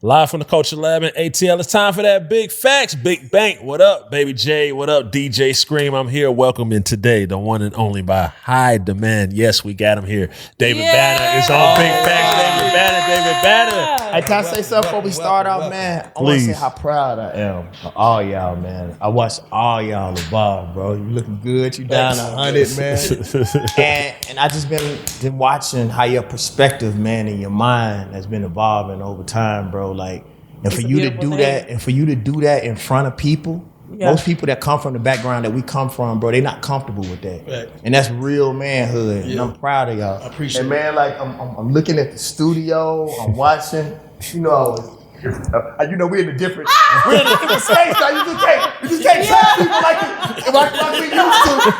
Live from the Culture Lab in ATL. It's time for that Big Facts, Big Bank. What up, Baby J? What up, DJ Scream? I'm here welcoming today the one and only by high demand. Yes, we got him here. David Banner is on Big Facts. David Banner. Hey, can I say something before we start out, man? I want to say how proud I am of all y'all, man. I watched all y'all evolve, bro. You looking good. You down 100, man. and I just been watching how your perspective, man, and your mind has been evolving over time, bro. Like, and for you to do that, in front of people, most people that come from the background that we come from, bro, they not comfortable with that. Right. And that's real manhood. Yeah. And I'm proud of y'all. I appreciate it. And man, like I'm looking at the studio, I'm watching, you know, we in a different space now. You just can't trust people like we used to.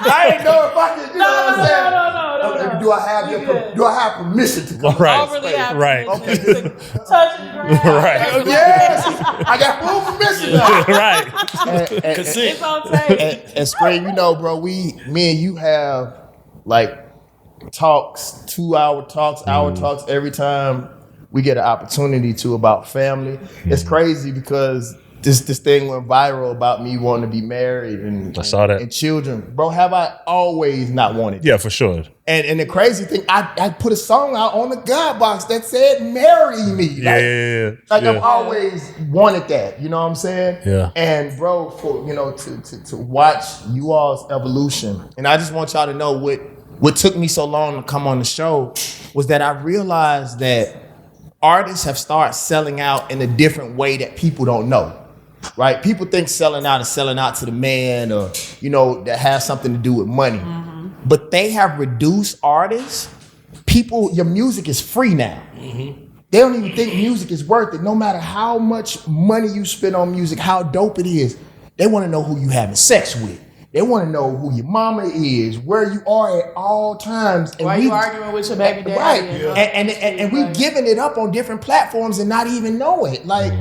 I ain't know if I could, you know what I'm saying? No. Do I have permission to come? Right. Okay. Touch and grab. Right. Yes. I got full permission now. Right. It's on tape. And Scream, you know, bro, me and you have like talks, 2-hour talks, hour talks every time we get an opportunity to about family. It's crazy because this thing went viral about me wanting to be married and I saw that. And children. Bro, have I always not wanted that? Yeah, for sure. And the crazy thing, I put a song out on the God box that said marry me. I've always wanted that, you know what I'm saying? Yeah. And bro, for to watch you all's evolution, and I just want y'all to know what took me so long to come on the show was that I realized that artists have started selling out in a different way that people don't know. Right? People think selling out is selling out to the man or, that has something to do with money. Mm-hmm. But they have reduced artists. Your music is free now. Mm-hmm. They don't even think music is worth it. No matter how much money you spend on music, how dope it is, they want to know who you having sex with. They want to know who your mama is, where you are at all times. And why you arguing with your baby daddy. Right. And we giving it up on different platforms and not even know it. Like,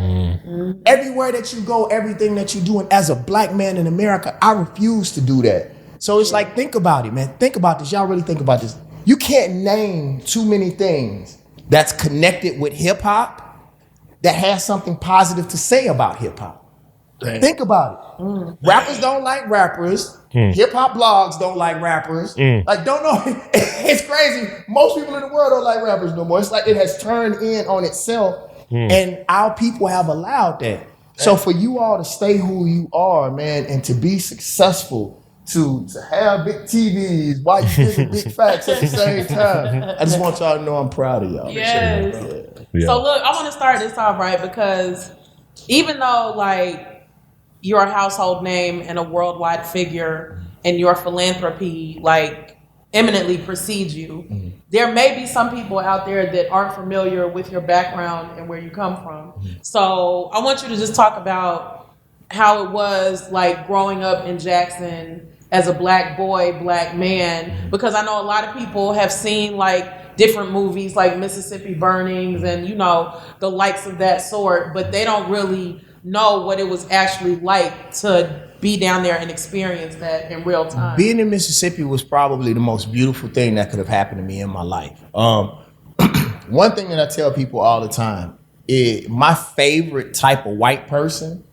everywhere that you go, everything that you're doing as a black man in America, I refuse to do that. So it's like, think about it, man. Think about this. Y'all really think about this. You can't name too many things that's connected with hip hop that has something positive to say about hip hop. Think about it. Rappers don't like rappers. Hip hop blogs don't like rappers. Like, don't know. It's crazy. Most people in the world don't like rappers no more. It's like it has turned in on itself. And our people have allowed that. So for you all to stay who you are, man, and to be successful, to have big TVs while you giving big facts at the same time, I just want y'all to know I'm proud of y'all. Yes. So look, I want to start this off, right, because even though like you're a household name and a worldwide figure and your philanthropy like eminently precedes you, there may be some people out there that aren't familiar with your background and where you come from. So I want you to just talk about how it was like growing up in Jackson as a black boy, black man, because I know a lot of people have seen like different movies like Mississippi Burnings and the likes of that sort, but they don't really know what it was actually like to be down there and experience that in real time. Being in Mississippi was probably the most beautiful thing that could have happened to me in my life. One thing that I tell people all the time is my favorite type of white person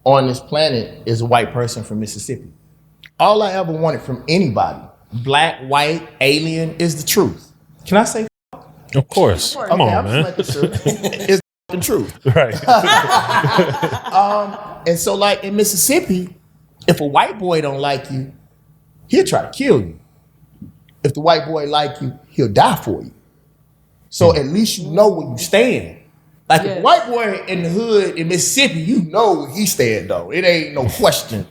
on this planet is a white person from Mississippi. All I ever wanted from anybody, black, white, alien, is the truth. Can I say? Of course. Come on, man. It's the truth. Right. And so like in Mississippi, if a white boy don't like you, he'll try to kill you. If the white boy like you, he'll die for you. So at least you know where you stand. Like if a white boy in the hood in Mississippi, you know where he stand though. It ain't no question.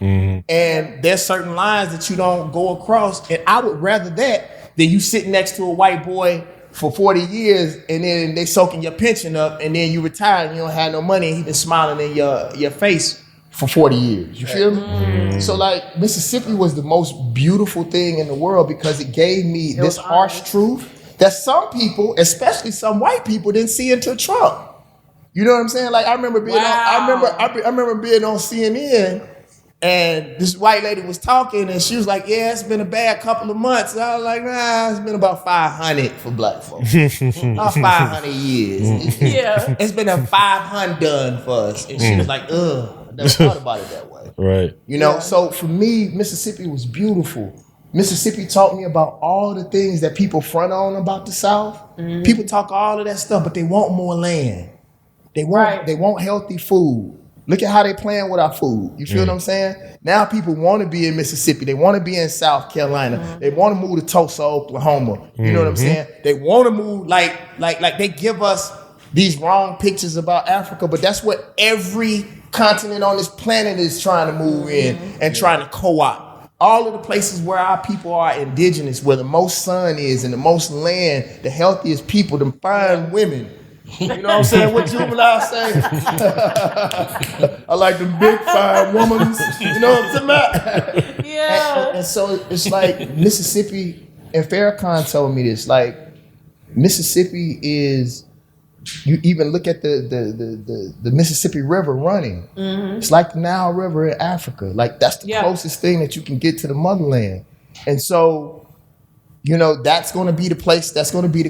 And there's certain lines that you don't go across. And I would rather that than you sit next to a white boy for 40 years and then they soaking your pension up and then you retire and you don't have no money and he been smiling in your face for 40 years. You feel me? So like Mississippi was the most beautiful thing in the world because it gave me this harsh truth that some people, especially some white people, didn't see until Trump. You know what I'm saying? Like I remember being on CNN And this white lady was talking, and she was like, "Yeah, it's been a bad couple of months." And I was like, "Nah, it's been about 500 for black folks. About 500 years. Yeah. It's been a 500 done for us." And she was like, "Ugh, I never thought about it that way." Right. You know, so for me, Mississippi was beautiful. Mississippi taught me about all the things that people front on about the South. People talk all of that stuff, but they want more land. They want healthy food. Look at how they playing with our food. You feel what I'm saying? Now people want to be in Mississippi. They want to be in South Carolina. They want to move to Tulsa, Oklahoma. You know what I'm saying? They want to move like they give us these wrong pictures about Africa, but that's what every continent on this planet is trying to move in and trying to co-opt. All of the places where our people are indigenous, where the most sun is and the most land, the healthiest people, the fine women. You know what I'm saying? What Juvenile say? I like them big fine women. You know what I'm talking about? Yeah. And so it's like Mississippi, and Farrakhan told me this, like Mississippi is, you even look at the Mississippi River running. It's like the Nile River in Africa. Like that's the closest thing that you can get to the motherland. And so, you know, that's going to be the place that's going to be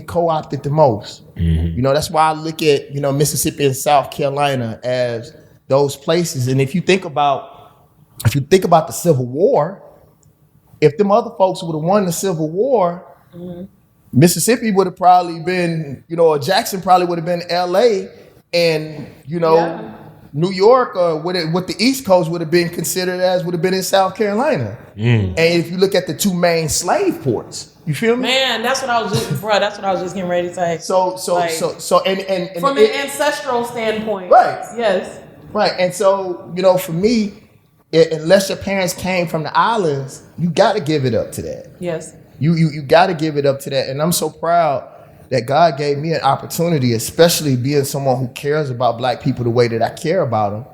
co-opted the most. You know, that's why I look at, you know, Mississippi and South Carolina as those places. And if you think about the Civil War, if them other folks would have won the Civil War, Mississippi would have probably been, you know, or Jackson probably would have been LA, and, you know, New York or what the East Coast would have been considered as would have been in South Carolina. And if you look at the two main slave ports, you feel me? Man, that's what I was just getting ready to say. So and from an ancestral standpoint. Right. Yes. Right. And so, you know, for me, unless your parents came from the islands, you gotta give it up to that. Yes. You gotta give it up to that. And I'm so proud that God gave me an opportunity, especially being someone who cares about black people the way that I care about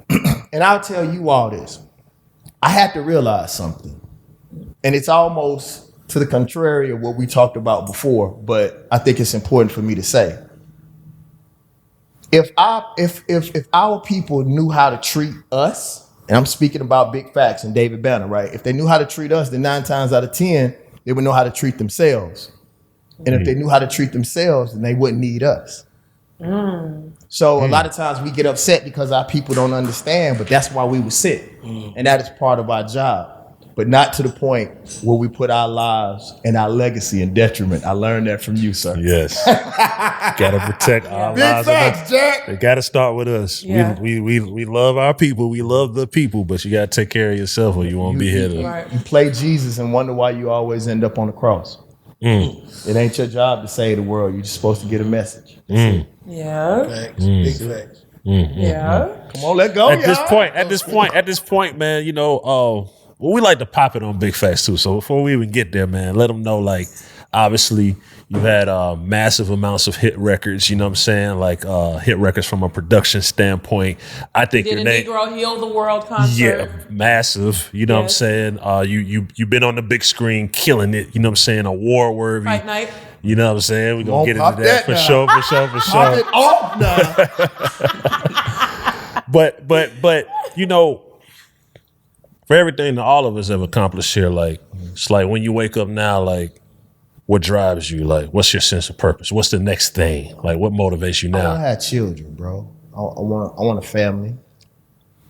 them. And I'll tell you all this. I had to realize something. And it's almost to the contrary of what we talked about before, but I think it's important for me to say. If our people knew how to treat us, and I'm speaking about Big Facts and David Banner, right? If they knew how to treat us, then 9 times out of 10, they would know how to treat themselves. And if they knew how to treat themselves, then they wouldn't need us. So a lot of times we get upset because our people don't understand, but that's why we were sent. And that is part of our job. But not to the point where we put our lives and our legacy in detriment. I learned that from you, sir. Yes. Gotta protect our lives. Big facts, Jack. They gotta start with us. Yeah. We love our people. We love the people, but you gotta take care of yourself or you won't be here to. You play Jesus and wonder why you always end up on the cross. It ain't your job to save the world. You're just supposed to get a message. Yeah. Facts. Big facts. Yeah. Come on, let go, At this point, man, you know, well, we like to pop it on Big Facts too. So before we even get there, man, let them know, like, obviously you had massive amounts of hit records, you know what I'm saying? Like hit records from a production standpoint. I think Did your a name, Negro Heal the World concert? yeah, massive. You know what I'm saying? You've been on the big screen killing it, you know what I'm saying? Award worthy. Fight night. You know what I'm saying? We're gonna get pop into that that for now. sure. Pop it off now. But you know, for everything that all of us have accomplished here, like it's like when you wake up now, like what drives you? Like what's your sense of purpose? What's the next thing? Like what motivates you I now? want to have children, bro. I want a family.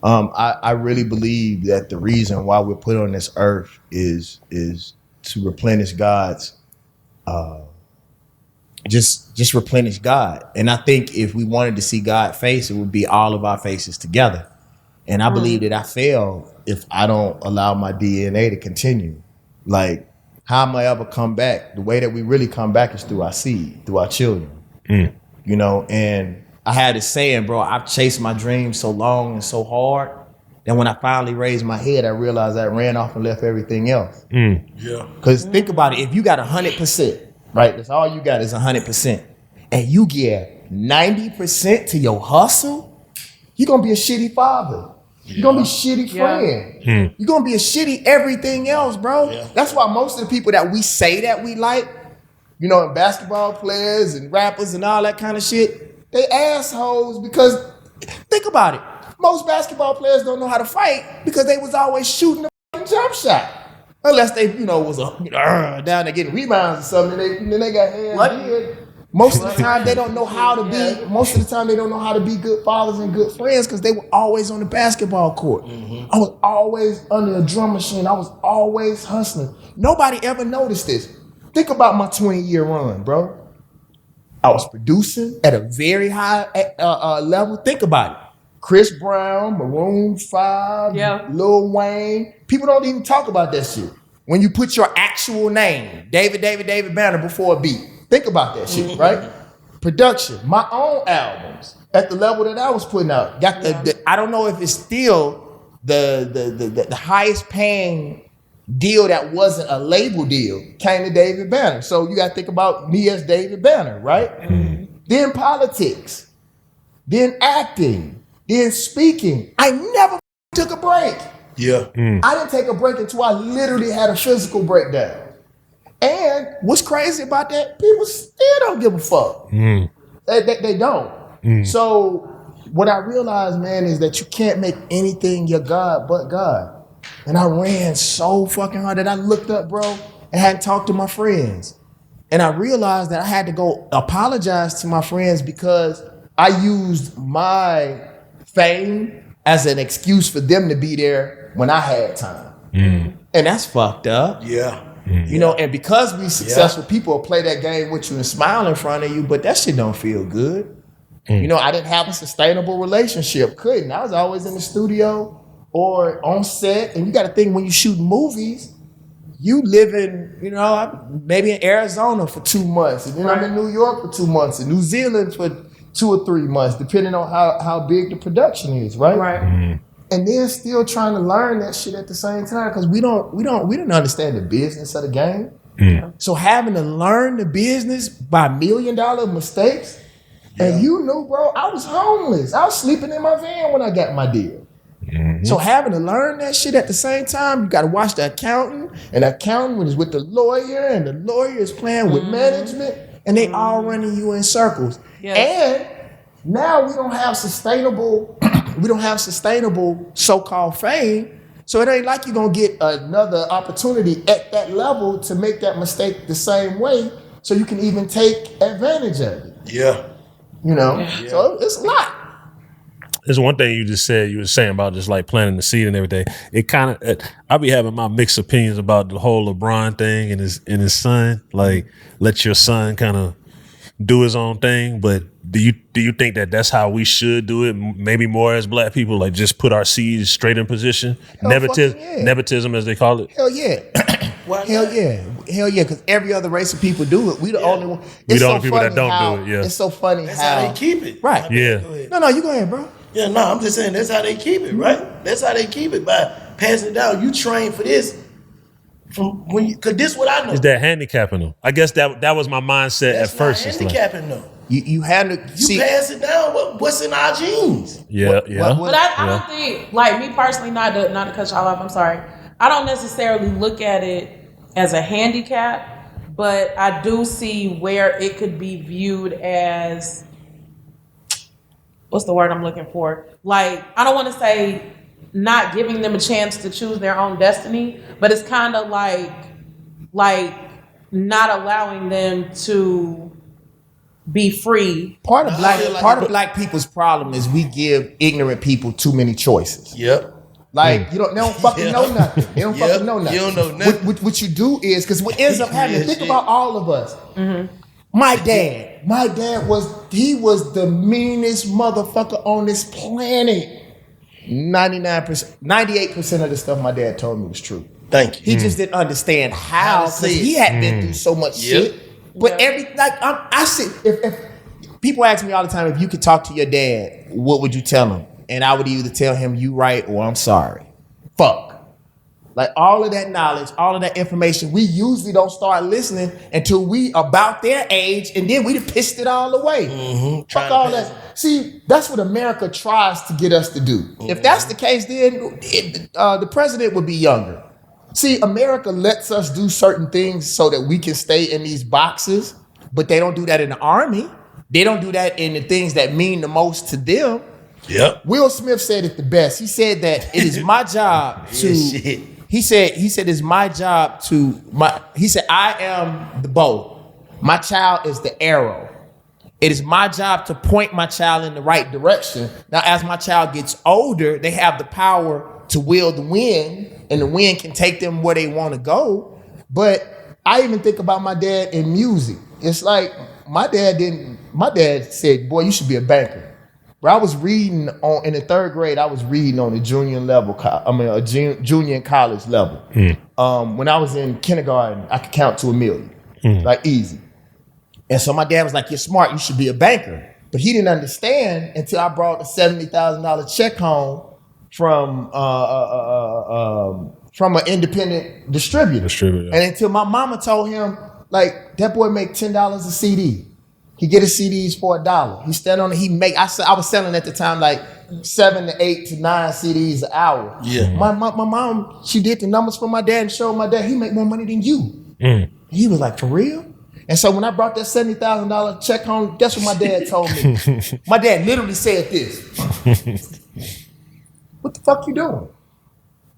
I really believe that the reason why we're put on this earth is to replenish God's just replenish God. And I think if we wanted to see God face, it would be all of our faces together. And I believe that I fail if I don't allow my DNA to continue. Like, how am I ever come back? The way that we really come back is through our seed, through our children. You know, and I had this saying, bro, I've chased my dreams so long and so hard that when I finally raised my head, I realized I ran off and left everything else. Yeah. Because think about it, if you got 100%, right? That's all you got is 100%. And you give 90% to your hustle, you're going to be a shitty father. You're going to be a shitty friend. You're going to be a shitty everything else, bro. Yeah. That's why most of the people that we say that we like, you know, basketball players and rappers and all that kind of shit, they assholes because think about it. Most basketball players don't know how to fight because they was always shooting the fucking jump shot. Unless they, was down there getting rebounds or something, and then they got hands. Most of the time they don't know how to be. Most of the time they don't know how to be good fathers and good friends because they were always on the basketball court. Mm-hmm. I was always under a drum machine. I was always hustling. Nobody ever noticed this. Think about my 20-year run, bro. I was producing at a very high level. Think about it. Chris Brown, Maroon 5, Lil Wayne. People don't even talk about that shit. When you put your actual name, David Banner before a beat. Think about that shit, right? Production, my own albums at the level that I was putting out. Got the I don't know if it's still the highest paying deal that wasn't a label deal came to David Banner. So you got to think about me as David Banner, right? Then politics, then acting, then speaking. I never took a break. Yeah. I didn't take a break until I literally had a physical breakdown. And what's crazy about that, people still don't give a fuck. They don't. So what I realized, man, is that you can't make anything your God but God. And I ran so fucking hard that I looked up, bro, and hadn't talked to my friends. And I realized that I had to go apologize to my friends because I used my fame as an excuse for them to be there when I had time. And that's fucked up. Yeah. And because we successful people will play that game with you and smile in front of you, but that shit don't feel good. I didn't have a sustainable relationship. Couldn't. I was always in the studio or on set. And you got to think when you shoot movies, you live in, maybe in Arizona for 2 months. And then I'm in New York for 2 months and New Zealand for 2 or 3 months, depending on how big the production is, right? Right. And then still trying to learn that shit at the same time because we didn't understand the business of the game. So having to learn the business by $1 million mistakes, and bro, I was homeless. I was sleeping in my van when I got my deal. So having to learn that shit at the same time, you got to watch the accountant, and the accountant is with the lawyer, and the lawyer is playing with management, and they all running you in circles. And now we don't have sustainable so-called fame. So it ain't like you're going to get another opportunity at that level to make that mistake the same way so you can even take advantage of it. Yeah. So it's a lot. There's one thing you just said, you were saying about just like planting the seed and everything. It kind of, I be having my mixed opinions about the whole LeBron thing and his son. Like, let your son kind of do his own thing. But do you think that that's how we should do it? Maybe more as black people, like just put our seeds straight in position. Nepotism, as they call it. Hell yeah. Hell yeah. Because every other race of people do it. We the only one. We the only people that don't do it. Yeah. It's so funny that's how they keep it. Right. Yeah. No, you go ahead, bro. Yeah, no, I'm just saying that's how they keep it, right? That's how they keep it by passing it down. You train for this from when you, cause this is what I know. Is that handicapping them? I guess that was my mindset that's at first. Not handicapping them. You had to pass it down. What's in our genes? Yeah. But I don't think, like me personally, not to cut y'all off. I'm sorry. I don't necessarily look at it as a handicap, but I do see where it could be viewed as, what's the word I'm looking for? Like, I don't want to say not giving them a chance to choose their own destiny, but it's kind of like not allowing them to be free. Part of black people's problem is we give ignorant people too many choices. Yep. Like, they don't fucking know nothing. They don't fucking know nothing. You don't know nothing. What you do is, because what ends up happening, think about all of us. My dad was the meanest motherfucker on this planet. 98% of the stuff my dad told me was true. Thank you. He just didn't understand how, because he had been through so much shit. But I see, if people ask me all the time, if you could talk to your dad, what would you tell him? And I would either tell him you right or I'm sorry. Fuck. Like all of that knowledge, all of that information, we usually don't start listening until we about their age, and then we'd have pissed it all away. Fuck all that. See, that's what America tries to get us to do. If that's the case, then the president would be younger. See, America lets us do certain things so that we can stay in these boxes, but they don't do that in the army. They don't do that in the things that mean the most to them. Yep. Will Smith said it the best. He said that it is my job to. He said it's my job to He said I am the bow. My child is the arrow. It is my job to point my child in the right direction. Now, as my child gets older, they have the power to wield the wind, and the wind can take them where they want to go. But I even think about my dad in music. It's like my dad said, boy, you should be a banker. Bro, I was reading in the third grade, I was reading on the junior level, junior and college level. When I was in kindergarten, I could count to 1 million, like easy. And so my dad was like, you're smart, you should be a banker. But he didn't understand until I brought a $70,000 check home from an independent distributor. And until my mama told him, like, that boy make $10 a CD. He get his CDs for $1. He stand on it. I was selling at the time like 7 to 8 to 9 CDs an hour. Yeah. My mom, she did the numbers for my dad and showed my dad he make more money than you. He was like, for real? And so when I brought that $70,000 check home, guess what my dad told me? My dad literally said this. What the fuck you doing?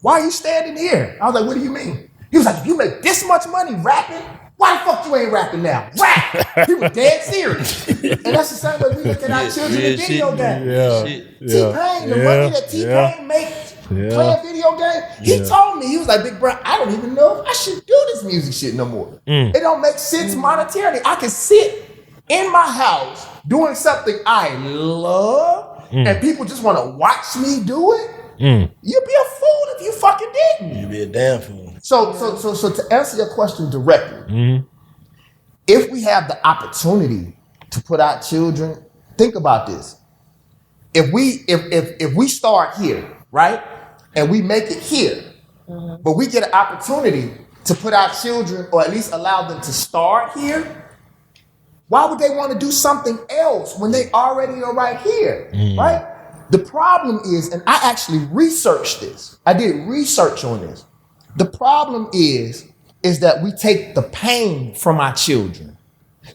Why are you standing here? I was like, what do you mean? He was like, if you make this much money rapping, why the fuck you ain't rapping now? Rap! He was dead serious. And that's the same way we look at our children in video games. T-Pain, the money that T-Pain makes playing video games, he told me, he was like, big bro, I don't even know if I should do this music shit no more. It don't make sense monetarily. I can sit in my house doing something I love and people just want to watch me do it. You'd be a fool if you fucking didn't. You'd be a damn fool. So to answer your question directly, if we have the opportunity to put our children, think about this. If we start here, right, and we make it here, but we get an opportunity to put our children, or at least allow them to start here, why would they want to do something else when they already are right here, right? The problem is, and I actually researched this. I did research on this. The problem is that we take the pain from our children.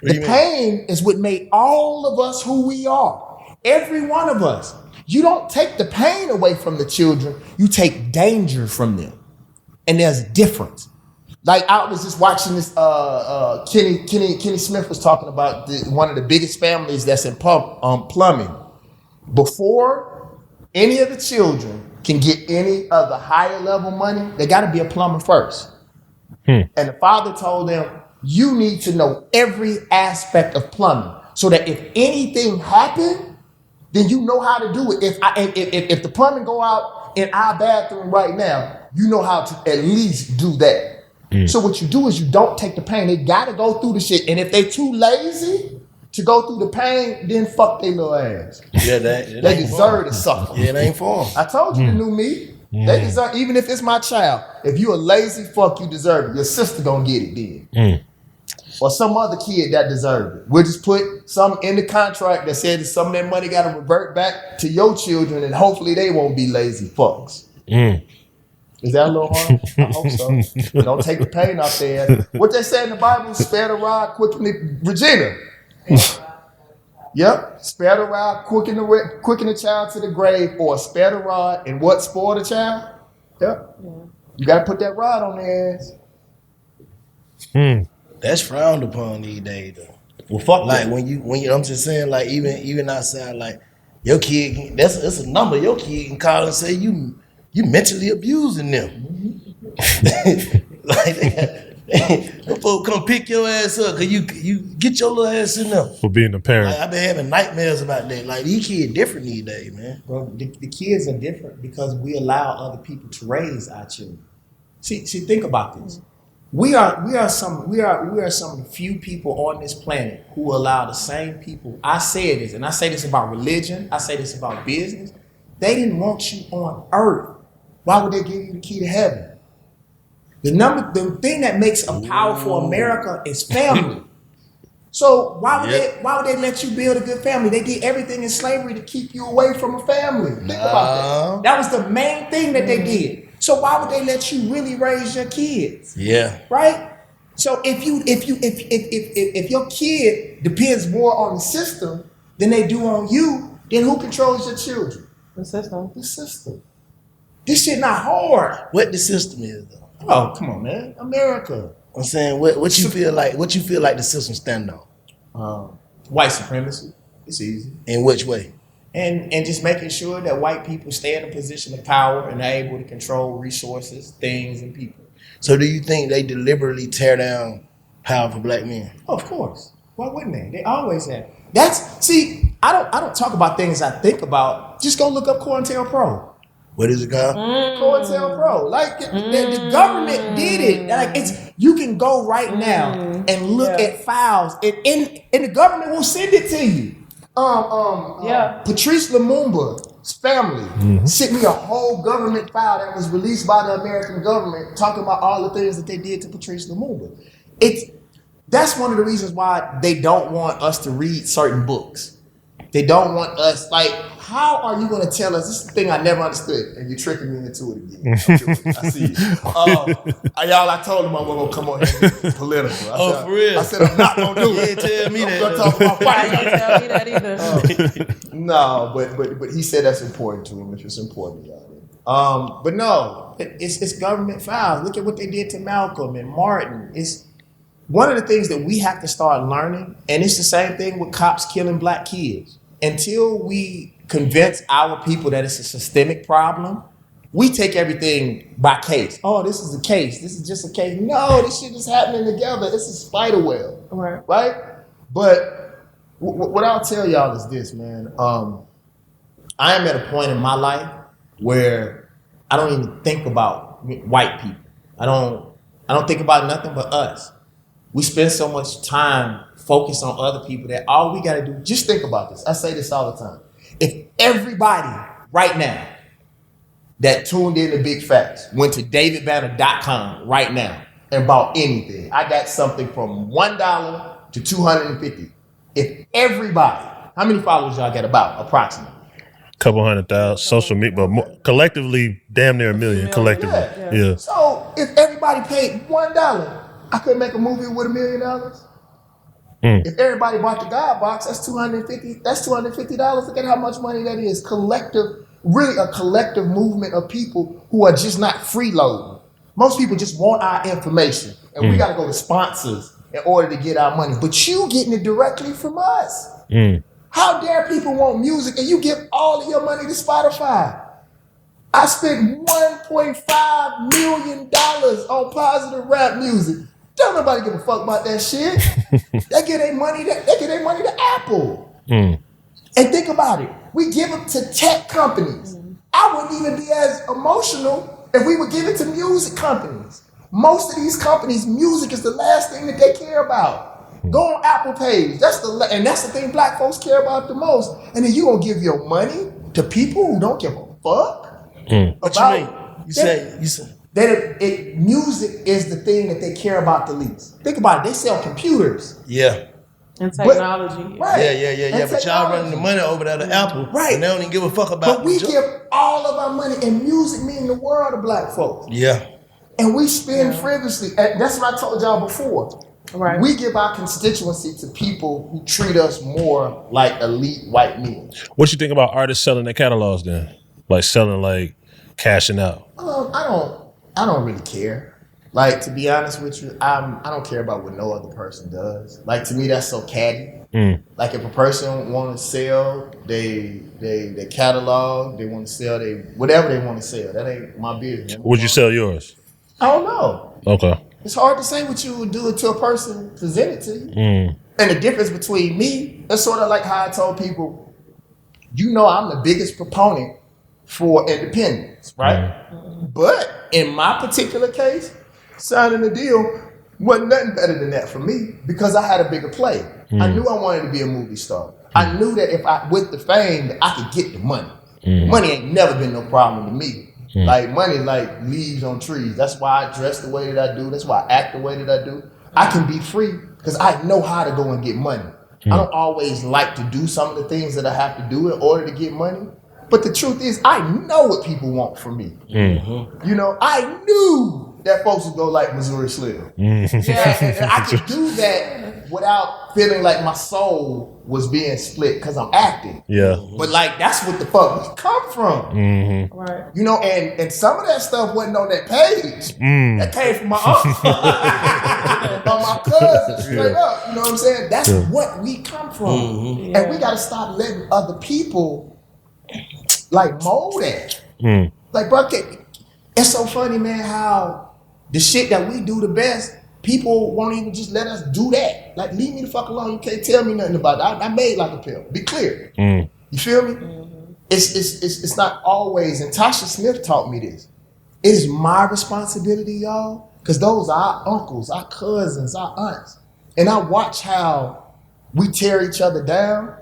The pain is what made all of us who we are. Every one of us. You don't take the pain away from the children. You take danger from them. And there's a difference. Like I was just watching this, Kenny Smith was talking about one of the biggest families that's in plumbing. Before any of the children can get any of the higher level money, they got to be a plumber first. And the father told them, you need to know every aspect of plumbing so that if anything happened, then you know how to do it. If the plumbing go out in our bathroom right now, you know how to at least do that. So what you do is you don't take the pain. They got to go through the shit. And if they too lazy to go through the pain, then fuck they little ass. Yeah, they deserve to suffer. Yeah, it ain't for them. I told you the new me. They deserve, even if it's my child. If you a lazy fuck, you deserve it. Your sister gonna get it then. Or some other kid that deserves it. We'll just put something in the contract that said that some of that money gotta revert back to your children, and hopefully they won't be lazy fucks. Is that a little hard? I hope so. Don't take the pain out there. What they say in the Bible, spare the rod, quicken the Regina. Yep, spare the rod, quicken the child to the grave, or spare the rod and what, spoil the child? Yep. You gotta put that rod on their ass. That's frowned upon these days, though. Well, fuck like that. when you, I'm just saying, like even outside, like your kid, that's a number. Your kid can call and say you mentally abusing them. Like them folks come pick your ass up because you get your little ass in there. For being a parent. Like, I've been having nightmares about that. Like these kids different these days, man. Well, the kids are different because we allow other people to raise our children. See, think about this. We are some of the few people on this planet who allow the same people. I say this, and I say this about religion. I say this about business. They didn't want you on earth. Why would they give you the key to heaven? The thing that makes a powerful America is family. So why would they let you build a good family? They did everything in slavery to keep you away from a family. Think about that. That was the main thing that they did. So why would they let you really raise your kids? Yeah. Right? So if your kid depends more on the system than they do on you, then who controls your children? The system. The system. This shit not hard. What the system is though? Oh, come on, man. America. I'm saying what you feel like the system stand on? White supremacy. It's easy. In which way? And just making sure that white people stay in a position of power and are able to control resources, things, and people. So do you think they deliberately tear down powerful black men? Oh, of course. Why wouldn't they? They always have. I don't talk about things I think about. Just go look up COINTELPRO. What is it called? COINTELPRO. Like the government did it. Like you can go right now and look at files, and the government will send it to you. Patrice Lumumba's family sent me a whole government file that was released by the American government talking about all the things that they did to Patrice Lumumba. That's one of the reasons why they don't want us to read certain books. They don't want us, like, how are you going to tell us? This is the thing I never understood, and you're tricking me into it again. I see you. I told them I wasn't going to come on here and get political. For real? I said, I'm not going to do it. Tell me that. I'm going to talk about I can't tell me that either. No, but he said that's important to him, if it's important to y'all. But no, it's government files. Look at what they did to Malcolm and Martin. It's one of the things that we have to start learning, and it's the same thing with cops killing black kids. Until we convince our people that it's a systemic problem, we take everything by case. Oh, this is a case. This is just a case. No, this shit is happening together. It's a spider web. Right? But what I'll tell y'all is this, man. I am at a point in my life where I don't even think about white people. I don't think about nothing but us. We spend so much time focused on other people that all we got to do, just think about this. I say this all the time. If everybody right now that tuned in to Big Facts went to davidbanner.com right now and bought anything, I got something from $1 to $250. If everybody, how many followers y'all got about approximately? Couple 100,000 social media, but more, collectively, damn near a million collectively. Yeah. So if everybody paid $1, I could make a movie with $1 million. If everybody bought the God box, that's $250. That's $250. Look at how much money that is. Collective, really a collective movement of people who are just not freeloading. Most people just want our information, and we got to go to sponsors in order to get our money. But you getting it directly from us. How dare people want music and you give all of your money to Spotify? I spent $1.5 million on positive rap music. Don't nobody give a fuck about that shit. They get their money to Apple. And think about it. We give it to tech companies. I wouldn't even be as emotional if we would give it to music companies. Most of these companies, music is the last thing that they care about. Go on Apple page. That's the thing black folks care about the most. And then you gonna give your money to people who don't give a fuck? What you mean? You say that music is the thing that they care about the least. Think about it. They sell computers. Yeah. And technology. Right. Yeah. But y'all running the money over there to Apple. Right. And they don't even give a fuck about But we give all of our money, and music means the world to black folks. Yeah. And we spend frivolously. And that's what I told y'all before. Right. We give our constituency to people who treat us more like elite white men. What you think about artists selling their catalogs then? Like selling, like cashing out? I don't really care. Like, to be honest with you, I don't care about what no other person does. Like, to me, that's so catty. Like, if a person want to sell their catalog, they want to sell whatever they want to sell. That ain't my business. Would you sell yours? I don't know. Okay. It's hard to say what you would do until a person present it to you. And the difference between me, that's sort of like how I told people, I'm the biggest proponent for independence, right? But in my particular case, signing a deal wasn't nothing better than that for me because I had a bigger play. I knew I wanted to be a movie star. I knew that with the fame, that I could get the money. Money ain't never been no problem to me. Like, money like leaves on trees. That's why I dress the way that I do. That's why I act the way that I do. I can be free because I know how to go and get money. I don't always like to do some of the things that I have to do in order to get money. But the truth is, I know what people want from me. I knew that folks would go like Missouri Slim. And I could do that without feeling like my soul was being split because I'm acting. Yeah. But like that's what the fuck we come from. Mm-hmm. Right. You know, and some of that stuff wasn't on that page. That came from my uncle. Or my cousin, straight up. You know what I'm saying? That's what we come from. And we gotta stop letting other people like mold that. Like, bro, it's so funny, man, how the shit that we do the best, people won't even just let us do that. Like, leave me the fuck alone. You can't tell me nothing about it. I made like a pill. Be clear. You feel me? It's not always, and Tasha Smith taught me this. It is my responsibility, y'all, because those are our uncles, our cousins, our aunts. And I watch how we tear each other down.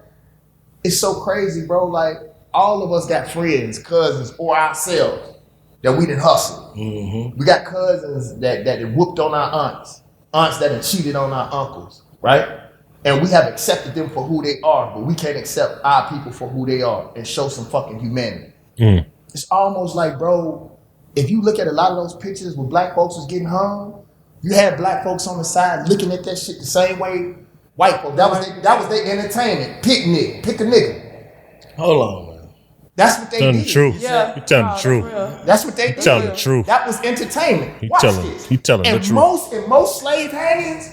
It's so crazy, bro. Like, all of us got friends, cousins, or ourselves that we didn't hustle. We got cousins that whooped on our aunts that have cheated on our uncles, right? And we have accepted them for who they are, but we can't accept our people for who they are and show some fucking humanity. It's almost like, bro, if you look at a lot of those pictures where black folks was getting hung, you had black folks on the side looking at that shit the same way white folks. That was their entertainment. Pick a nigga. Hold on, man. That's what they Telling did. the truth. Yeah. You telling the truth. That's what they did. Telling the truth. That was entertainment. Watch this. He telling the truth. In most slave hangings,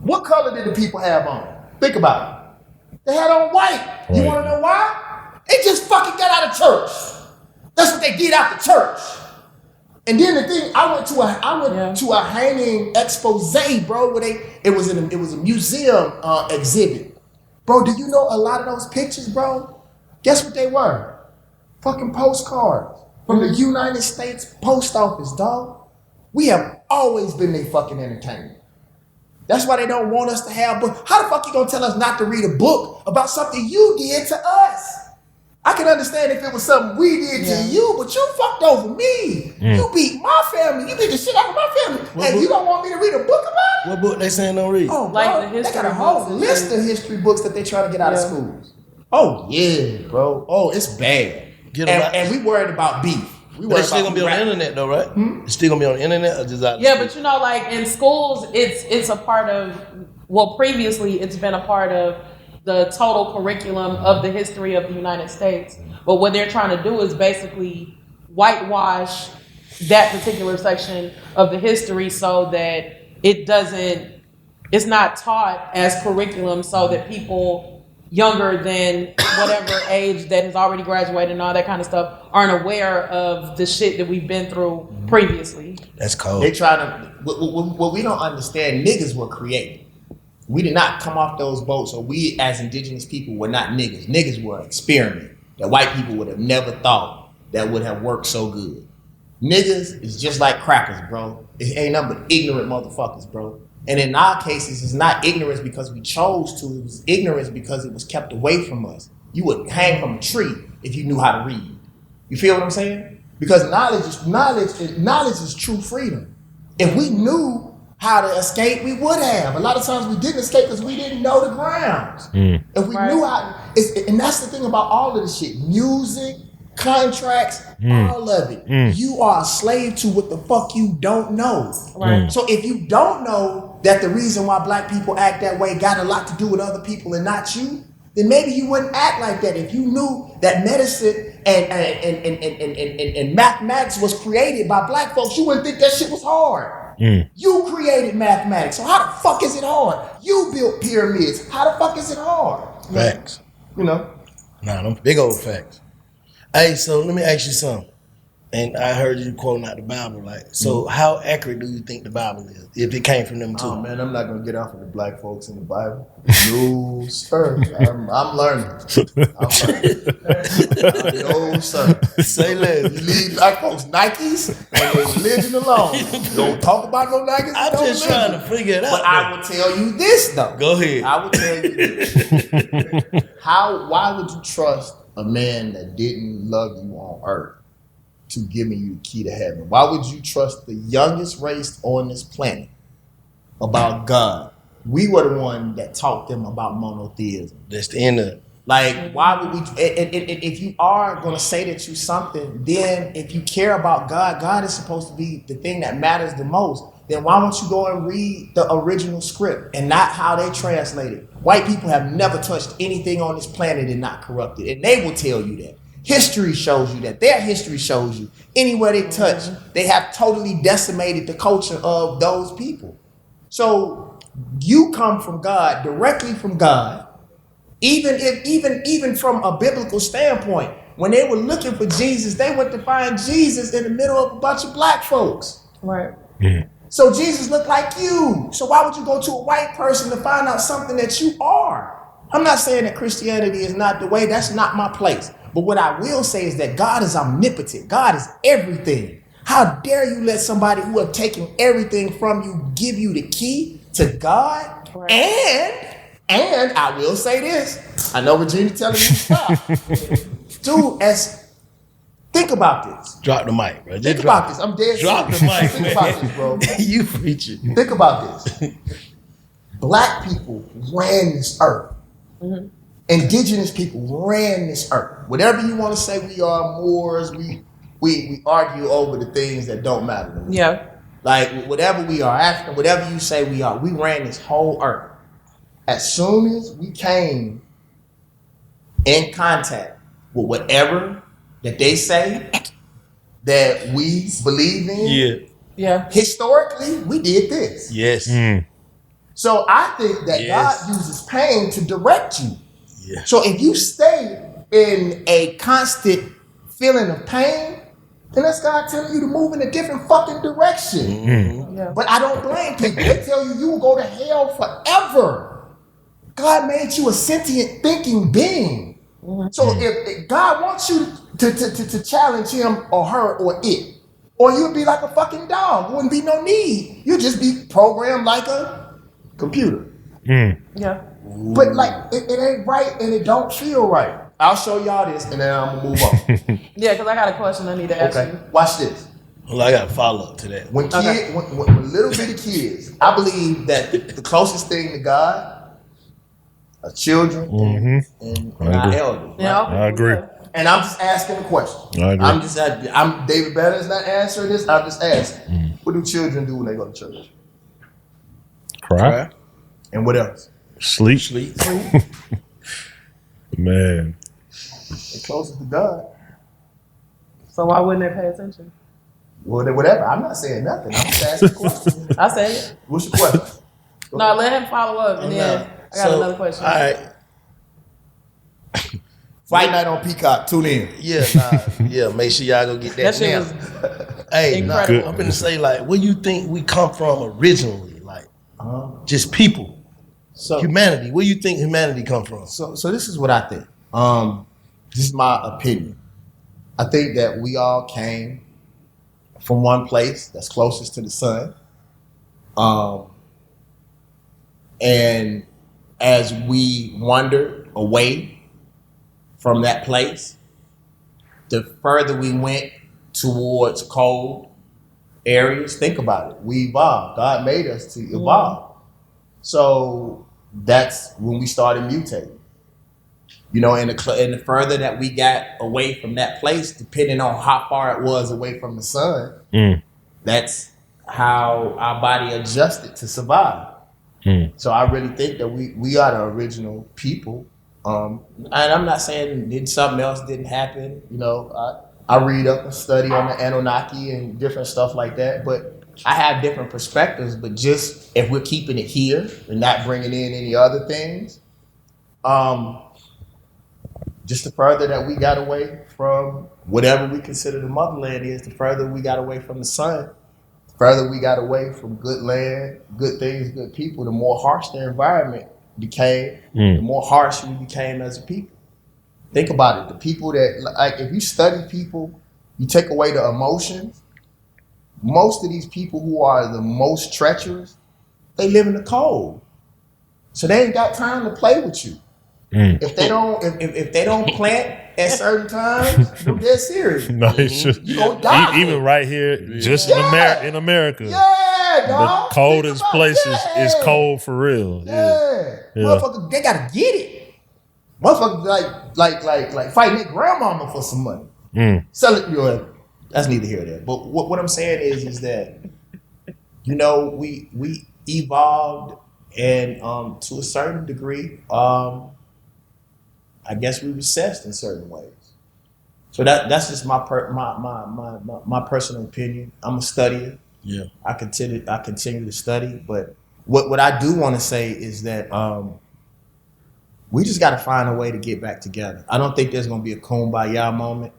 what color did the people have on? Think about it. They had on white. You want to know why? They just fucking got out of church. That's what they did after church. And then the thing, I went to a hanging expose, bro, where it was a museum exhibit. Bro, do you know a lot of those pictures, bro? Guess what they were? Fucking postcards from the United States Post Office, dog. We have always been their fucking entertainment. That's why they don't want us to have books. How the fuck you gonna tell us not to read a book about something you did to us? I can understand if it was something we did to you, but you fucked over me. You beat my family. You beat the shit out of my family. And you don't want me to read a book about it? What book they saying don't read? Oh, Like bro, the history they got a whole books list of history books that they try to get out of schools. Oh, yeah, bro. Oh, it's bad. And we worried about beef. But it's still gonna be on the internet though, right? It's still gonna be on the internet or just out? Yeah, but you know, like in schools, it's a part of. Well, previously, it's been a part of the total curriculum of the history of the United States. But what they're trying to do is basically whitewash that particular section of the history so that it's not taught as curriculum, so that people younger than whatever age that has already graduated and all that kind of stuff aren't aware of the shit that we've been through previously. That's cold. They try to, what we don't understand, niggas were created. We did not come off those boats, or we as indigenous people were not niggas. Niggas were an experiment that white people would have never thought that would have worked so good. Niggas is just like crackers, bro. It ain't nothing but ignorant motherfuckers, bro. And in our cases, it's not ignorance because we chose to. It was ignorance because it was kept away from us. You would hang from a tree if you knew how to read. You feel what I'm saying? Because knowledge is true freedom. If we knew how to escape, we would have. A lot of times we didn't escape because we didn't know the grounds. If we knew how, and that's the thing about all of this shit. Music, contracts, all of it. You are a slave to what the fuck you don't know. Right. So if you don't know that the reason why black people act that way got a lot to do with other people and not you, then maybe you wouldn't act like that. If you knew that medicine and mathematics was created by black folks, you wouldn't think that shit was hard. You created mathematics, so how the fuck is it hard? You built pyramids, how the fuck is it hard? Facts. You know? Nah, them big old facts. Hey, so let me ask you something. And I heard you quoting out the Bible, like, so how accurate do you think the Bible is, if it came from them too? Oh man, I'm not gonna get off of the black folks in the Bible. No, sir. I'm learning. No, sir. Say less. You leave black folks Nikes and their religion alone. Don't talk about no Nikes. I'm just trying to figure it out. But I will tell you this though. Go ahead. I will tell you this. Why would you trust a man that didn't love you on earth to giving you the key to heaven? Why would you trust the youngest race on this planet about God? We were the one that taught them about monotheism. That's the end of it. Like, why would we? If you are going to say that you something, then if you care about God, God is supposed to be the thing that matters the most. then why don't you go and read the original script and not how they translate it? White people have never touched anything on this planet and not corrupted, and they will tell you that. History shows you that. Their history shows you. Anywhere they touch, they have totally decimated the culture of those people. So you come from God, directly from God. Even from a biblical standpoint, when they were looking for Jesus, they went to find Jesus in the middle of a bunch of black folks. Right. Yeah. So Jesus looked like you. So why would you go to a white person to find out something that you are? I'm not saying that Christianity is not the way. That's not my place. But what I will say is that God is omnipotent. God is everything. How dare you let somebody who have taken everything from you give you the key to God? Right. And I will say this. I know Regina telling me to stop. Dude, think about this. Drop the mic, bro. Think about this. I'm dead serious. Drop the mic, Think man. about this, bro. You preaching. Think about this. Black people ran this earth. Mm-hmm. Indigenous people ran this earth. Whatever you want to say, we are Moors. We argue over the things that don't matter. Yeah. Like whatever we are, African, whatever you say we are, we ran this whole earth. As soon as we came in contact with whatever that they say that we believe in, yeah, historically, we did this. Yes. So I think that God uses pain to direct you. Yeah. So if you stay in a constant feeling of pain, then that's God telling you to move in a different fucking direction. Mm-hmm. Yeah. But I don't blame people. They tell you will go to hell forever. God made you a sentient thinking being. Mm-hmm. So if God wants you to challenge him or her or it, or you'd be like a fucking dog. Wouldn't be no need. You'd just be programmed like a computer. Yeah. But like it ain't right and it don't feel right. I'll show y'all this and then I'm gonna move on. Yeah, because I got a question I need to ask you. Watch this. Well, I got a follow up to that. When little bitty kids, I believe that the closest thing to God are children and our elders. Yeah, right? I agree. And I'm just asking a question. I agree. I'm David Banner's not answering this. I'm just asking. What do children do when they go to church? Cry. And what else? Sleep. Man. They're closest to God. So why wouldn't they pay attention? Well, whatever. I'm not saying nothing. I'm just asking a question. I said it. What's your question? No, let him follow up and then I got another question. All right. Fight night on Peacock. Tune in. Yeah, make sure y'all go get that shit now. was Hey, incredible. I'm gonna say like, where you think we come from originally? Like, just people, humanity. Where you think humanity come from? So this is what I think. This is my opinion. I think that we all came from one place that's closest to the sun. And as we wandered away from that place, the further we went towards cold areas, think about it, we evolved. God made us to evolve. So that's when we started mutating. You know, and the further that we got away from that place, depending on how far it was away from the sun, that's how our body adjusted to survive. So I really think that we are the original people. And I'm not saying something else didn't happen. You know, I read up and study on the Anunnaki and different stuff like that, but I have different perspectives. But just if we're keeping it here and not bringing in any other things, just the further that we got away from whatever we consider the motherland is, the further we got away from the sun, the further we got away from good land, good things, good people, the more harsh the environment became, the more harsh we became as a people. Think about it. The people that, like, if you study people, you take away the emotions, most of these people who are the most treacherous, they live in the cold. So they ain't got time to play with you. If they don't plant at certain times, they're serious. No, it's just, You gonna die. even right here, just in America. Yeah, dog. The coldest Think about places that. is cold for real. Yeah. Motherfucker, they gotta get it. Motherfucker like fighting their grandmama for some money. Sell it, that's neither here nor there. But what I'm saying is that we evolved, and to a certain degree, I guess we recessed in certain ways. So that's just my personal opinion. I'm a studier. Yeah. I continue to study, but what I do want to say is that we just got to find a way to get back together. I don't think there's going to be a kumbaya moment.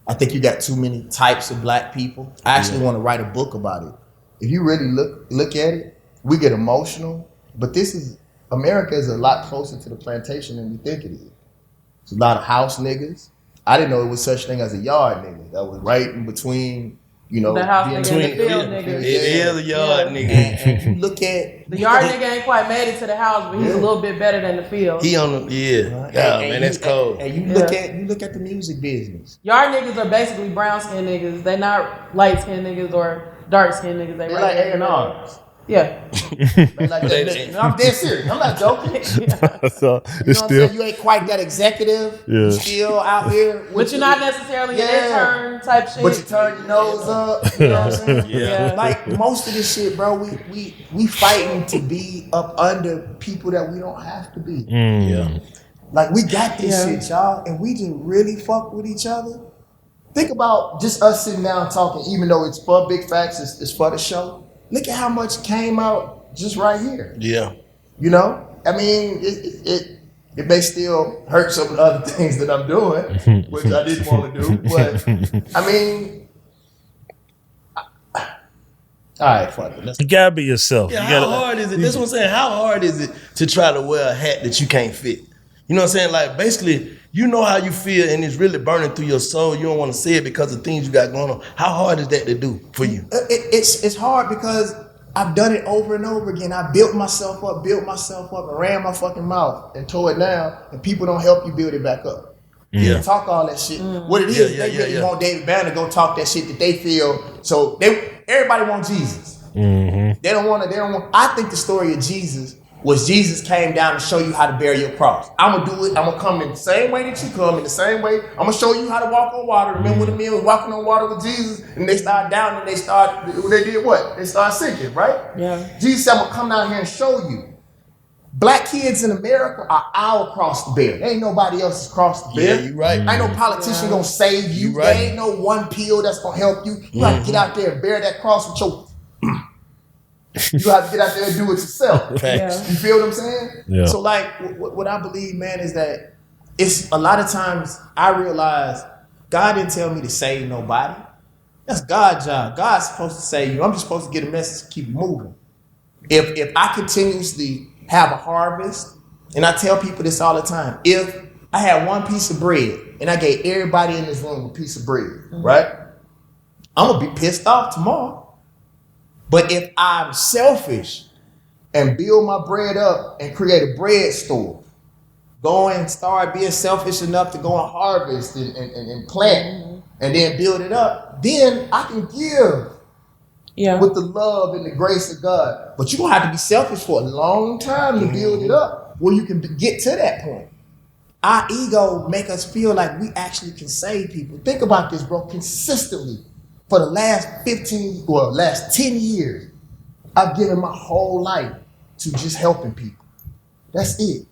I think you got too many types of black people. I actually want to write a book about it. If you really look at it, we get emotional, but America is a lot closer to the plantation than we think it is. It's a lot of house niggas. I didn't know it was such thing as a yard nigga. That was right in between, the house nigga and the field nigga. It is a yard nigga. And you look at the yard nigga ain't quite made it to the house, but he's a little bit better than the field. He on the man, that's cold. And you look at the music business. Yard niggas are basically brown skinned niggas. They're not light skinned niggas or dark skinned niggas. They're like A&Rs. Yeah. I'm dead serious. I'm not joking. So it's still, you ain't quite that executive. Yeah. You still out here. But you're not necessarily an intern type shit. But you turn your nose up. You know what I'm saying? Yeah. Like most of this shit, bro, we fighting to be up under people that we don't have to be. Yeah. Like we got this shit, y'all, and we just really fuck with each other. Think about just us sitting down talking, even though it's for Big Facts, it's for the show. Look at how much came out just right here. Yeah. You know? I mean, it may still hurt some of the other things that I'm doing, which I didn't want to do. But, I mean, all right, fuck it. you gotta be yourself. Yeah, how hard is it? That's what I'm saying. How hard is it to try to wear a hat that you can't fit? You know what I'm saying? Like, basically, you know how you feel and it's really burning through your soul. You don't want to say it because of things you got going on. How hard is that to do for you? It's hard because I've done it over and over again. I built myself up, and ran my fucking mouth and tore it down, and people don't help you build it back up. Yeah. Talk all that shit. What it is, they really want David Banner to go talk that shit that they feel. So everybody wants Jesus. They don't want. I think the story of Jesus was Jesus came down to show you how to bear your cross. I'm gonna do it. I'm gonna come in the same way that you come, in the same way. I'm gonna show you how to walk on water. Remember when the men was walking on water with Jesus and they started down and they did what? They started sinking, right? Yeah. Jesus said, I'm gonna come down here and show you. Black kids in America are our cross to bear. There ain't nobody else's cross to bear. Yeah, you right. Ain't no politician gonna save you. You right. There ain't no one pill that's gonna help you. You have to get out there and bear that cross with your you have to get out there and do it yourself. Yeah. You feel what I'm saying? Yeah. So like what I believe, man, is that it's a lot of times I realize God didn't tell me to save nobody. That's God's job. God's supposed to save you. I'm just supposed to get a message to keep moving. If I continuously have a harvest, and I tell people this all the time, if I had one piece of bread and I gave everybody in this room a piece of bread, right? I'm gonna be pissed off tomorrow. But if I'm selfish and build my bread up and create a bread store, go and start being selfish enough to go and harvest and plant and then build it up, then I can give with the love and the grace of God. But you're going to have to be selfish for a long time to build it up where you can get to that point. Our ego make us feel like we actually can save people. Think about this, bro, consistently. For the last 10 years, I've given my whole life to just helping people. That's it.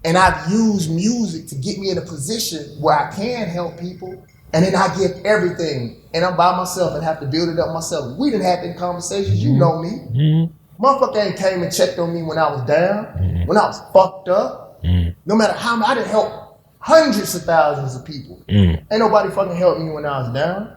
And I've used music to get me in a position where I can help people. And then I give everything. And I'm by myself and have to build it up myself. We done had them conversations. You know me. Motherfucker ain't came and checked on me when I was down, when I was fucked up. No matter how I done helped hundreds of thousands of people. Ain't nobody fucking helped me when I was down.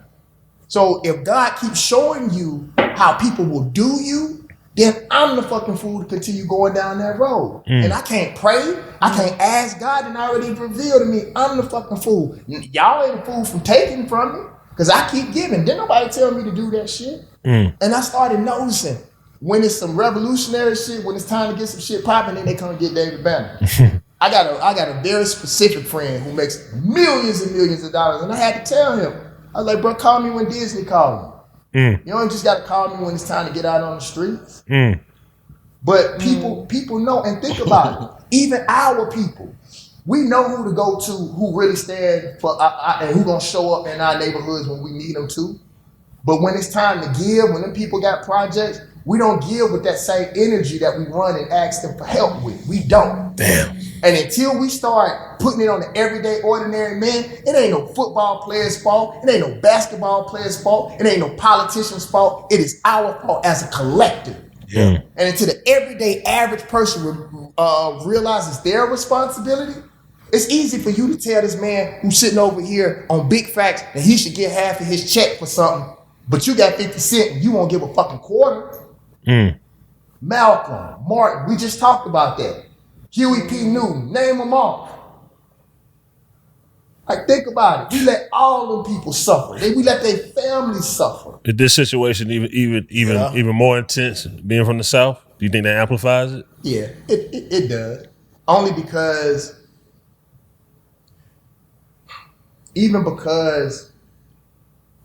So if God keeps showing you how people will do you, then I'm the fucking fool to continue going down that road. And I can't pray. I can't ask God, and already revealed to me I'm the fucking fool. Y'all ain't a fool from taking from me because I keep giving. Didn't nobody tell me to do that shit. And I started noticing when it's some revolutionary shit, when it's time to get some shit popping, then they come and get David Banner. I got a very specific friend who makes millions and millions of dollars, and I had to tell him, I was like, bro, call me when Disney called me. You don't just got to call me when it's time to get out on the streets. But people know, and think about it. Even our people, we know who to go to, who really stand for, and who gonna show up in our neighborhoods when we need them to. But when it's time to give, when them people got projects, we don't give with that same energy that we run and ask them for help with. We don't. Damn. And until we start putting it on the everyday, ordinary man, it ain't no football player's fault. It ain't no basketball player's fault. It ain't no politician's fault. It is our fault as a collective. Yeah. And until the everyday average person realizes their responsibility, it's easy for you to tell this man who's sitting over here on big facts that he should get half of his check for something, but you got 50 cents and you won't give a fucking quarter. Malcolm, Martin, we just talked about that. Huey P. Newton, name them off. Like, think about it. We let all them people suffer. We let their families suffer. Is this situation even more intense being from the South? Do you think that amplifies it? Yeah, it does. Only because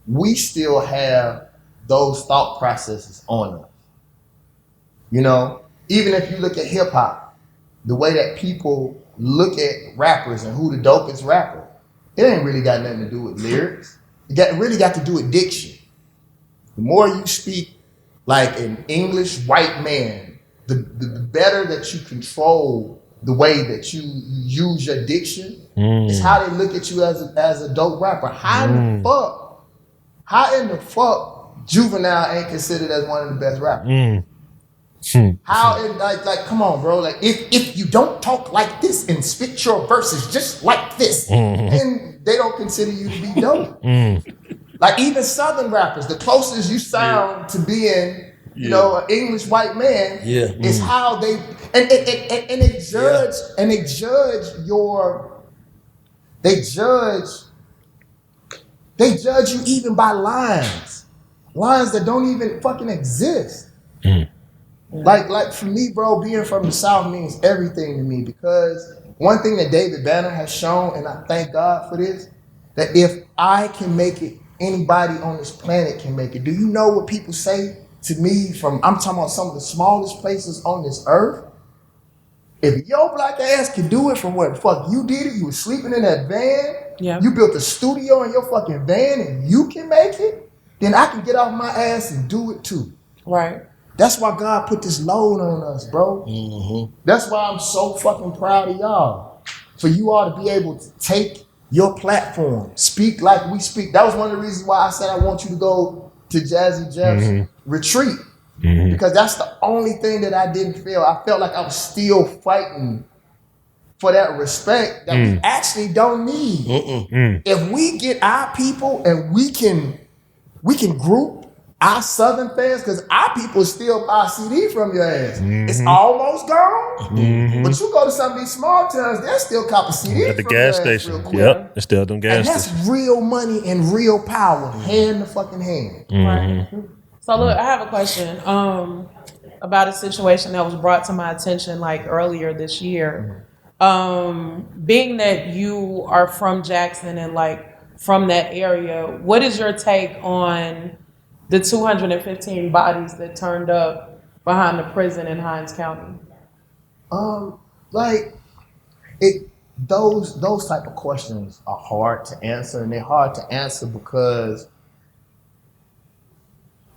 we still have those thought processes on us. You know, even if you look at hip hop, the way that people look at rappers and who the dopest rapper, it ain't really got nothing to do with lyrics. It really got to do with diction. The more you speak like an English white man, the better that you control the way that you use your diction. It's how they look at you as a dope rapper. How in the fuck Juvenile ain't considered as one of the best rappers? How in like come on, bro. Like if you don't talk like this and spit your verses just like this, then they don't consider you to be dope. Like even Southern rappers, the closest you sound to being, you know, an English white man is how they and they judge you even by lines that don't even fucking exist. Like for me, bro, being from the South means everything to me, because one thing that David Banner has shown, and I thank God for this, that if I can make it, anybody on this planet can make it. Do you know what people say to me I'm talking about some of the smallest places on this earth? If your black ass can do it from what the fuck you did it, you was sleeping in that van, you built a studio in your fucking van and you can make it, then I can get off my ass and do it too. Right. That's why God put this load on us, bro. That's why I'm so fucking proud of y'all. For you all to be able to take your platform, speak like we speak. That was one of the reasons why I said I want you to go to Jazzy Jeff's retreat. Because that's the only thing that I didn't feel. I felt like I was still fighting for that respect that we actually don't need. If we get our people and we can group our Southern fans, because our people still buy CD from your ass. It's almost gone, but you go to some of these small towns, they'll still cop a CD at the gas station. Yep, it's still them gas stations. And that's real money and real power, hand to fucking hand. Right. So look, I have a question about a situation that was brought to my attention like earlier this year. Being that you are from Jackson and like from that area, what is your take on the 215 bodies that turned up behind the prison in Hinds County? Those type of questions are hard to answer, and they're hard to answer because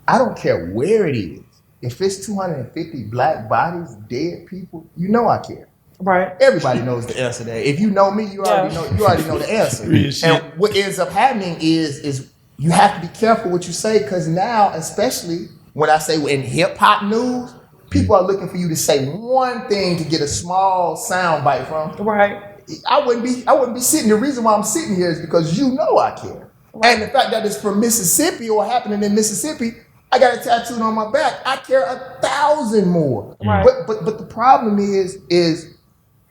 I don't care where it is. If it's 250 black bodies, dead people, you know I care. Right. Everybody knows the answer to that. If you know me, you already know the answer. And what ends up happening is you have to be careful what you say, because now, especially when I say in hip hop news, people are looking for you to say one thing to get a small sound bite from. Right. I wouldn't be sitting. The reason why I'm sitting here is because you know I care. Right. And the fact that it's from Mississippi or happening in Mississippi, I got it tattooed on my back. I care 1,000 more. Right. But the problem is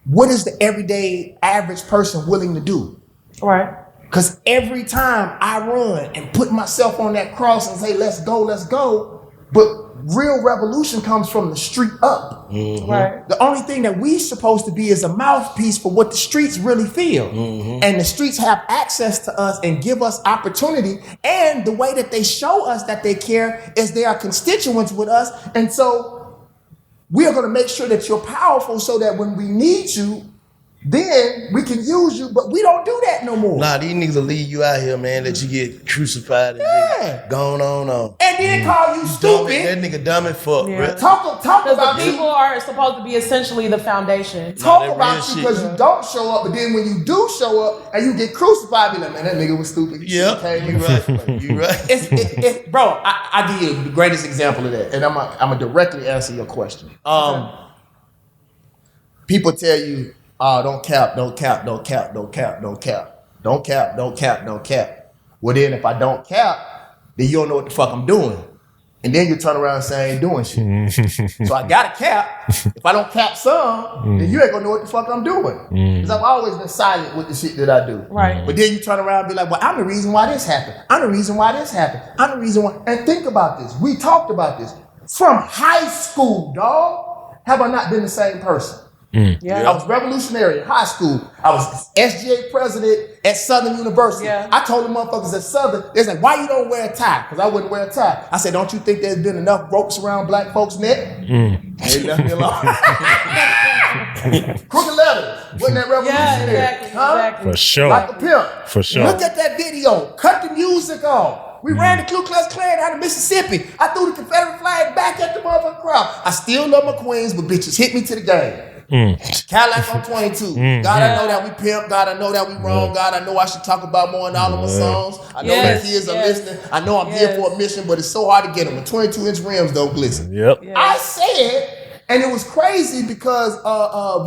what is the everyday average person willing to do? Right. Because every time I run and put myself on that cross and say, let's go, but real revolution comes from the street up. Right. The only thing that we supposed to be is a mouthpiece for what the streets really feel. And the streets have access to us and give us opportunity. And the way that they show us that they care is they are constituents with us. And so we are going to make sure that you're powerful so that when we need you, then we can use you, but we don't do that no more. Nah, these niggas will leave you out here, man, that you get crucified and get gone on. And then call you stupid. That nigga dumb as fuck, bro. Talk about the people are supposed to be essentially the foundation. Talk about you because you don't show up, but then when you do show up and you get crucified, be like, man, that nigga was stupid. Yeah, you right. You right. Bro, I give you the greatest example of that, and I'm gonna directly answer your question. People tell you, don't cap. Well, then if I don't cap, then you don't know what the fuck I'm doing. And then you turn around and say I ain't doing shit. So I gotta cap. If I don't cap some, then you ain't gonna know what the fuck I'm doing. Because I've always been silent with the shit that I do. Right. But then you turn around and be like, well, I'm the reason why this happened. I'm the reason why this happened. I'm the reason why. And think about this. We talked about this. From high school, dog, have I not been the same person? Yeah. I was revolutionary in high school. I was SGA president at Southern University. Yeah. I told the motherfuckers at Southern, they said, why you don't wear a tie? Because I wouldn't wear a tie. I said, don't you think there's been enough ropes around black folks' neck? They left me alone. Crooked letters. Wasn't that revolutionary? Yeah, exactly. For sure. Like a pimp. For sure. Look at that video. Cut the music off. We ran the Ku Klux Klan out of Mississippi. I threw the Confederate flag back at the motherfucking crowd. I still love my queens, but bitches hit me to the game. Cadillac on 22. God, I know that we pimp. God, I know that we wrong. God, I know I should talk about more in all of my songs. I know that kids are listening. I know I'm here for a mission, but it's so hard to get them. The 22-inch rims don't glisten. Yep. Yeah. I said, and it was crazy because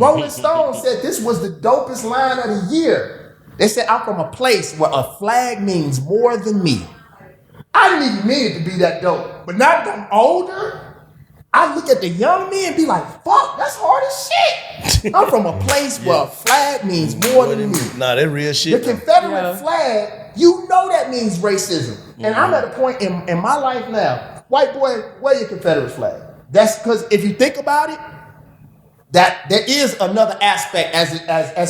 Rolling Stone said this was the dopest line of the year. They said, I'm from a place where a flag means more than me. I didn't even mean it to be that dope. But now that I'm older, I look at the young men and be like, fuck, that's hard as shit. I'm from a place where a flag means more than me. Nah, that real shit. The Confederate flag, you know that means racism. And I'm at a point in my life now, white boy, wear your Confederate flag. That's because if you think about it, that there is another aspect as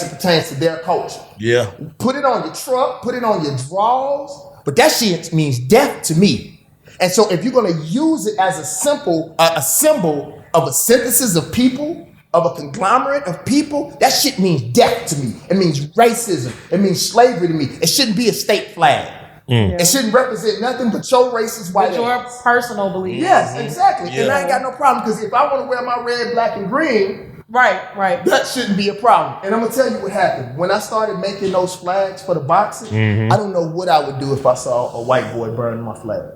it pertains to their culture. Yeah. Put it on your truck, put it on your drawers, but that shit means death to me. And so if you're gonna use it as a symbol of a synthesis of people, of a conglomerate of people, that shit means death to me. It means racism. It means slavery to me. It shouldn't be a state flag. It shouldn't represent nothing but your racist white Your ass. personal beliefs. Yes, exactly. Yeah. And I ain't got no problem because if I want to wear my red, black, and green, Right. that shouldn't be a problem. And I'm gonna tell you what happened. When I started making those flags for the boxing, I don't know what I would do if I saw a white boy burn my flag.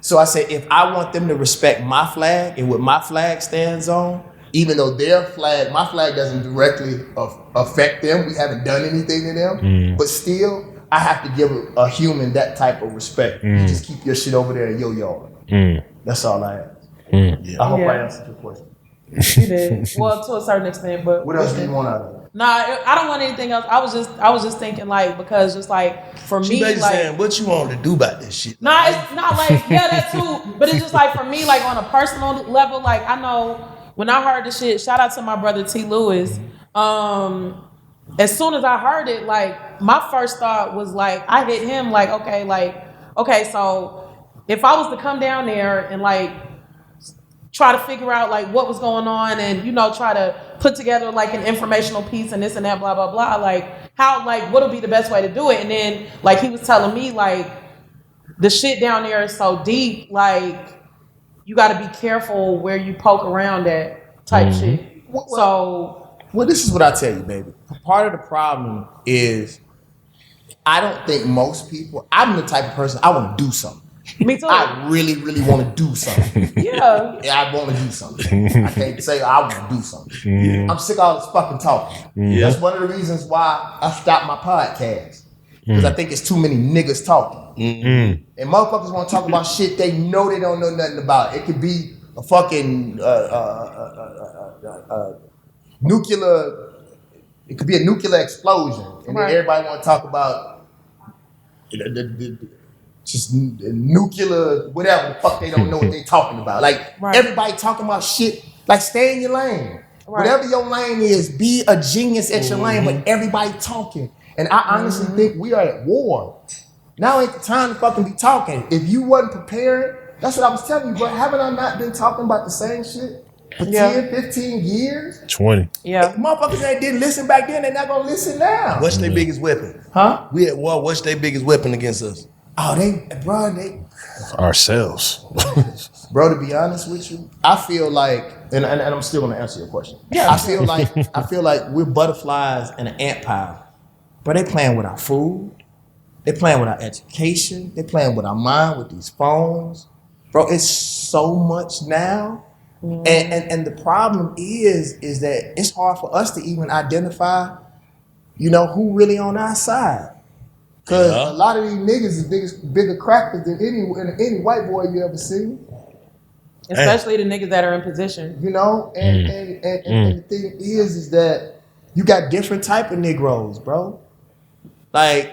So I said, if I want them to respect my flag and what my flag stands on, even though my flag doesn't directly affect them, we haven't done anything to them, but still, I have to give a human that type of respect. You just keep your shit over there in your yard. That's all I ask. I hope I answered your question. You did. Well, to a certain extent, but What else do you want out of it? Nah, I don't want anything else. I was just thinking like because just like for She me basically like saying, what you want to do about this shit? nah, it's not like that too. But it's just like for me like on a personal level, like I know when I heard the shit. Shout out to my brother T. Lewis. As soon as I heard it, like my first thought was like I hit him like okay, so if I was to come down there and like try to figure out like what was going on and try to put together like an informational piece and this and that blah blah blah like how like what'll be the best way to do it, and then like he was telling me like the shit down there is so deep, like you got to be careful where you poke around at type shit. Well, this is what I tell you, baby. Part of the problem is I don't think most people, I'm the type of person, I want to do something. me too. I really, really want to do something. Yeah. I want to do something. I can't say I want to do something. I'm sick of all this fucking talking. That's one of the reasons why I stopped my podcast. Because I think it's too many niggas talking. And motherfuckers want to talk about shit they know they don't know nothing about. It could be a fucking nuclear, it could be a nuclear explosion. And then everybody want to talk about just nuclear, whatever the fuck they don't know what they talking about. Like everybody talking about shit, like stay in your lane. Whatever your lane is, be a genius at your lane, but everybody talking. And I honestly think we are at war. Now ain't the time to fucking be talking. If you wasn't prepared, that's what I was telling you, bro. Haven't I not been talking about the same shit? for 10, 15 years. 20. Yeah. Motherfuckers that didn't listen back then, they're not gonna listen now. What's their biggest weapon? Huh? We at war. What's their biggest weapon against us? Oh, they Ourselves. bro, to be honest with you, I feel like, and I'm still gonna answer your question. Yeah, I feel like we're butterflies in an ant pile. But they playing with our food, they playing with our education, they playing with our mind with these phones. Bro, it's so much now. And the problem is that it's hard for us to even identify, who really on our side. Cause a lot of these niggas is bigger crackers than any white boy you ever seen. Especially the niggas that are in position. And the thing is that you got different type of Negroes, bro. Like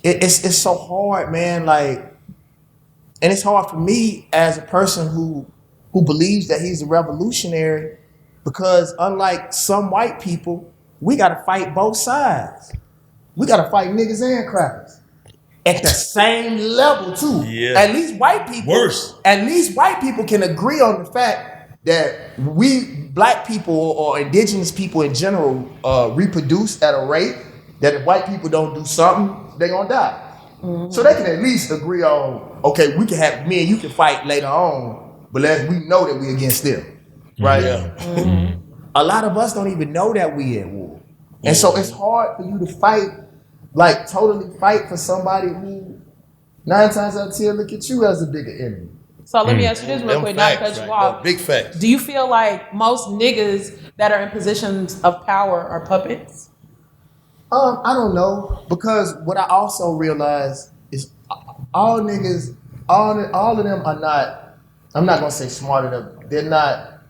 it's so hard, man. Like, and it's hard for me as a person who believes that he's a revolutionary, because unlike some white people, we gotta fight both sides. We gotta fight niggas and crackers at the same level too. Yeah. At least white people. Worse. At least white people can agree on the fact that we black people or indigenous people in general reproduce at a rate that if white people don't do something, they gonna die. Mm-hmm. So they can at least agree on, okay, we can have, me and you can fight later on, but we know that we against them, right? Yeah. Mm-hmm. A lot of us don't even know that we at war. And so it's hard for you to fight, like totally fight for somebody who 9 times out of 10 look at you as a bigger enemy. So let me ask you this real quick, not to cut you off. Big facts. Do you feel like most niggas that are in positions of power are puppets? I don't know, because what I also realize is all niggas, all of them are not, I'm not gonna say smart enough, they're not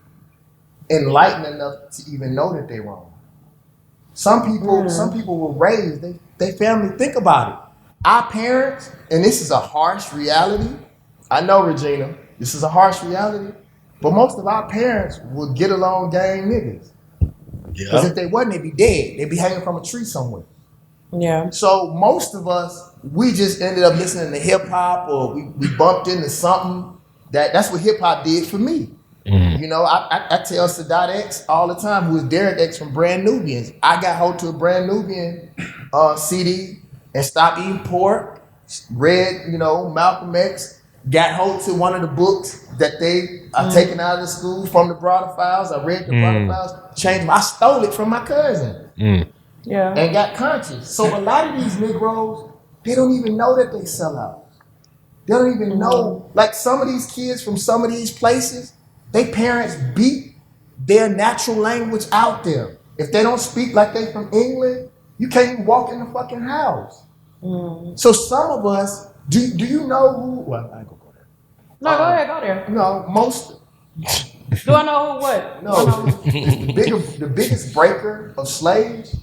enlightened enough to even know that they're wrong. Some people were raised, they family, think about it. Our parents, and this is a harsh reality, I know, Regina, this is a harsh reality, but most of our parents would get along gang niggas. Because if they wasn't, they'd be dead. They'd be hanging from a tree somewhere. Yeah. So most of us, we just ended up listening to hip hop, or we bumped into something that's what hip hop did for me. Mm. I tell Sadat X all the time, who is Derek X from Brand Nubians. I got hold to a Brand Nubian CD and stopped eating pork, read, Malcolm X, got hold to one of the books that they are taking out of the school from the Brother Files. I read the Brother Files, changed. I stole it from my cousin. Yeah. And got conscious. So a lot of these Negroes, they don't even know that they sell out. They don't even know. Like some of these kids from some of these places, their parents beat their natural language out there. If they don't speak like they from England, you can't even walk in the fucking house. So some of us, do you know who? Well, I ain't gonna go there. No, go ahead, go there. Most. Do I know who what? No, the biggest breaker of slaves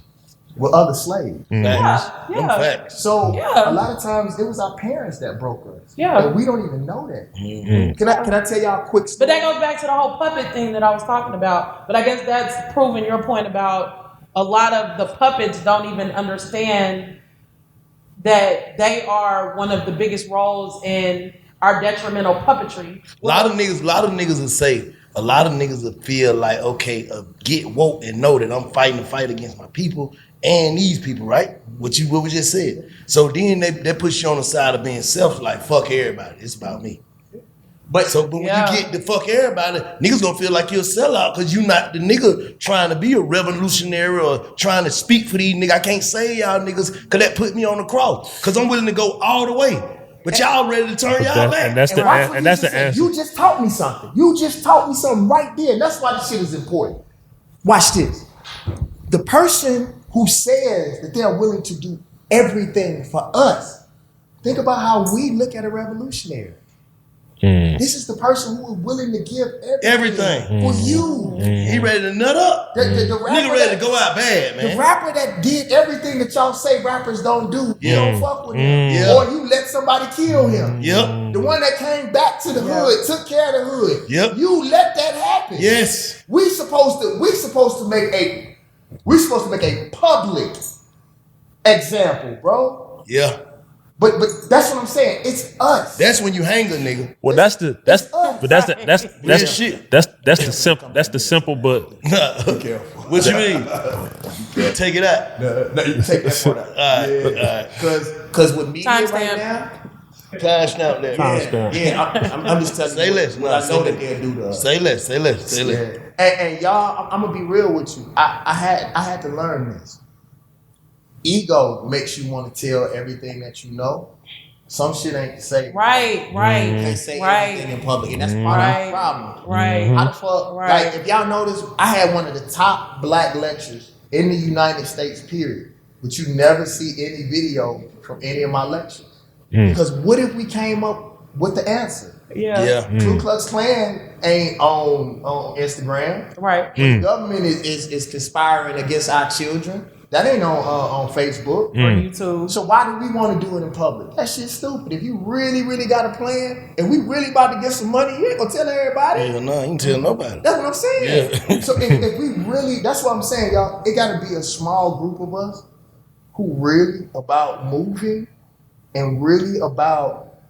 were other slaves. Yeah. So a lot of times it was our parents that broke us. Yeah. And we don't even know that. Mm-hmm. Can I tell y'all a quick story? But that goes back to the whole puppet thing that I was talking about. But I guess that's proving your point about a lot of the puppets don't even understand that they are one of the biggest roles in our detrimental puppetry. A lot of niggas will say, a lot of niggas will feel like, okay, get woke and know that I'm fighting the fight against my people and these people, right? What we just said. So then they push you on the side of being selfish, like fuck everybody, it's about me. But when you get the fuck everybody, niggas gonna feel like you're a sellout because you not the nigga trying to be a revolutionary or trying to speak for these niggas. I can't say y'all niggas because that put me on the cross because I'm willing to go all the way. But y'all ready to turn y'all back. And that's the answer. You just taught me something. You just taught me something right there. And that's why this shit is important. Watch this. The person who says that they're willing to do everything for us, think about how we look at a revolutionary. This is the person who is willing to give everything for you. He ready to nut up. The nigga ready to go out bad, man. The rapper that did everything that y'all say rappers don't do, you don't fuck with him. Or you let somebody kill him. The one that came back to the hood, took care of the hood. You let that happen. Yes. We supposed to make a public example, bro. Yeah. But that's what I'm saying. It's us. That's when you hang a nigga. Well, Real shit. That's the simple but What you mean? Take it out. No, you take that part out. All right. Because with media right Timestamp. now, Cash out there. I'm just telling Say you less. what I know that they'll do to us. Say less. Yeah. And y'all, I'm gonna be real with you. I had to learn this. Ego makes you want to tell everything that you know. Some shit ain't to say. Right. You can't say everything in public, and that's part of the problem. Right. How the fuck? Right. Like, if y'all notice, I had one of the top black lectures in the United States, period. But you never see any video from any of my lectures. Because what if we came up with the answer? Yeah. Ku Klux Klan ain't on Instagram. Right. The government is conspiring against our children. That ain't on Facebook Or YouTube. So why do we want to do it in public? That shit's stupid. If you really, really got a plan, and we really about to get some money, you ain't gonna tell everybody. Hell no, you ain't tell nobody. That's what I'm saying. Yeah. So if we really, that's what I'm saying, y'all. It got to be a small group of us who really about moving and really about.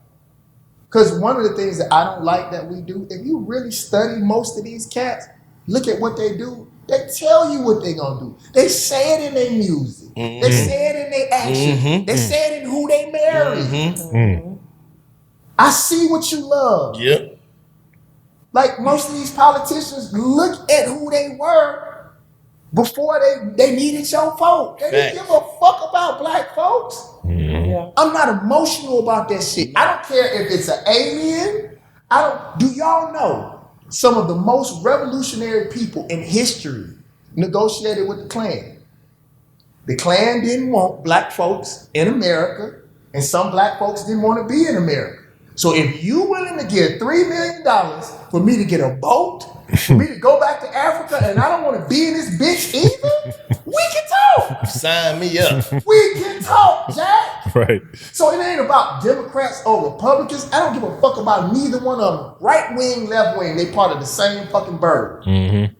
Because one of the things that I don't like that we do, if you really study most of these cats, look at what they do. They tell you what they gonna do. They say it in their music. They say it in their action. They say it in who they marry. I see what you love. Yep. Like most of these politicians, look at who they were before they needed your vote. They didn't give a fuck about black folks. Yeah. I'm not emotional about that shit. I don't care if it's an alien. Do y'all know some of the most revolutionary people in history negotiated with the Klan? The Klan didn't want black folks in America, and some black folks didn't want to be in America. So if you willing to give $3 million for me to get a boat, for me to go back to Africa, and I don't want to be in this bitch either, we can talk. Sign me up. We can talk, Jack. right. So it ain't about Democrats or Republicans. I don't give a fuck about neither one of them. Right wing, left wing, they part of the same fucking bird. And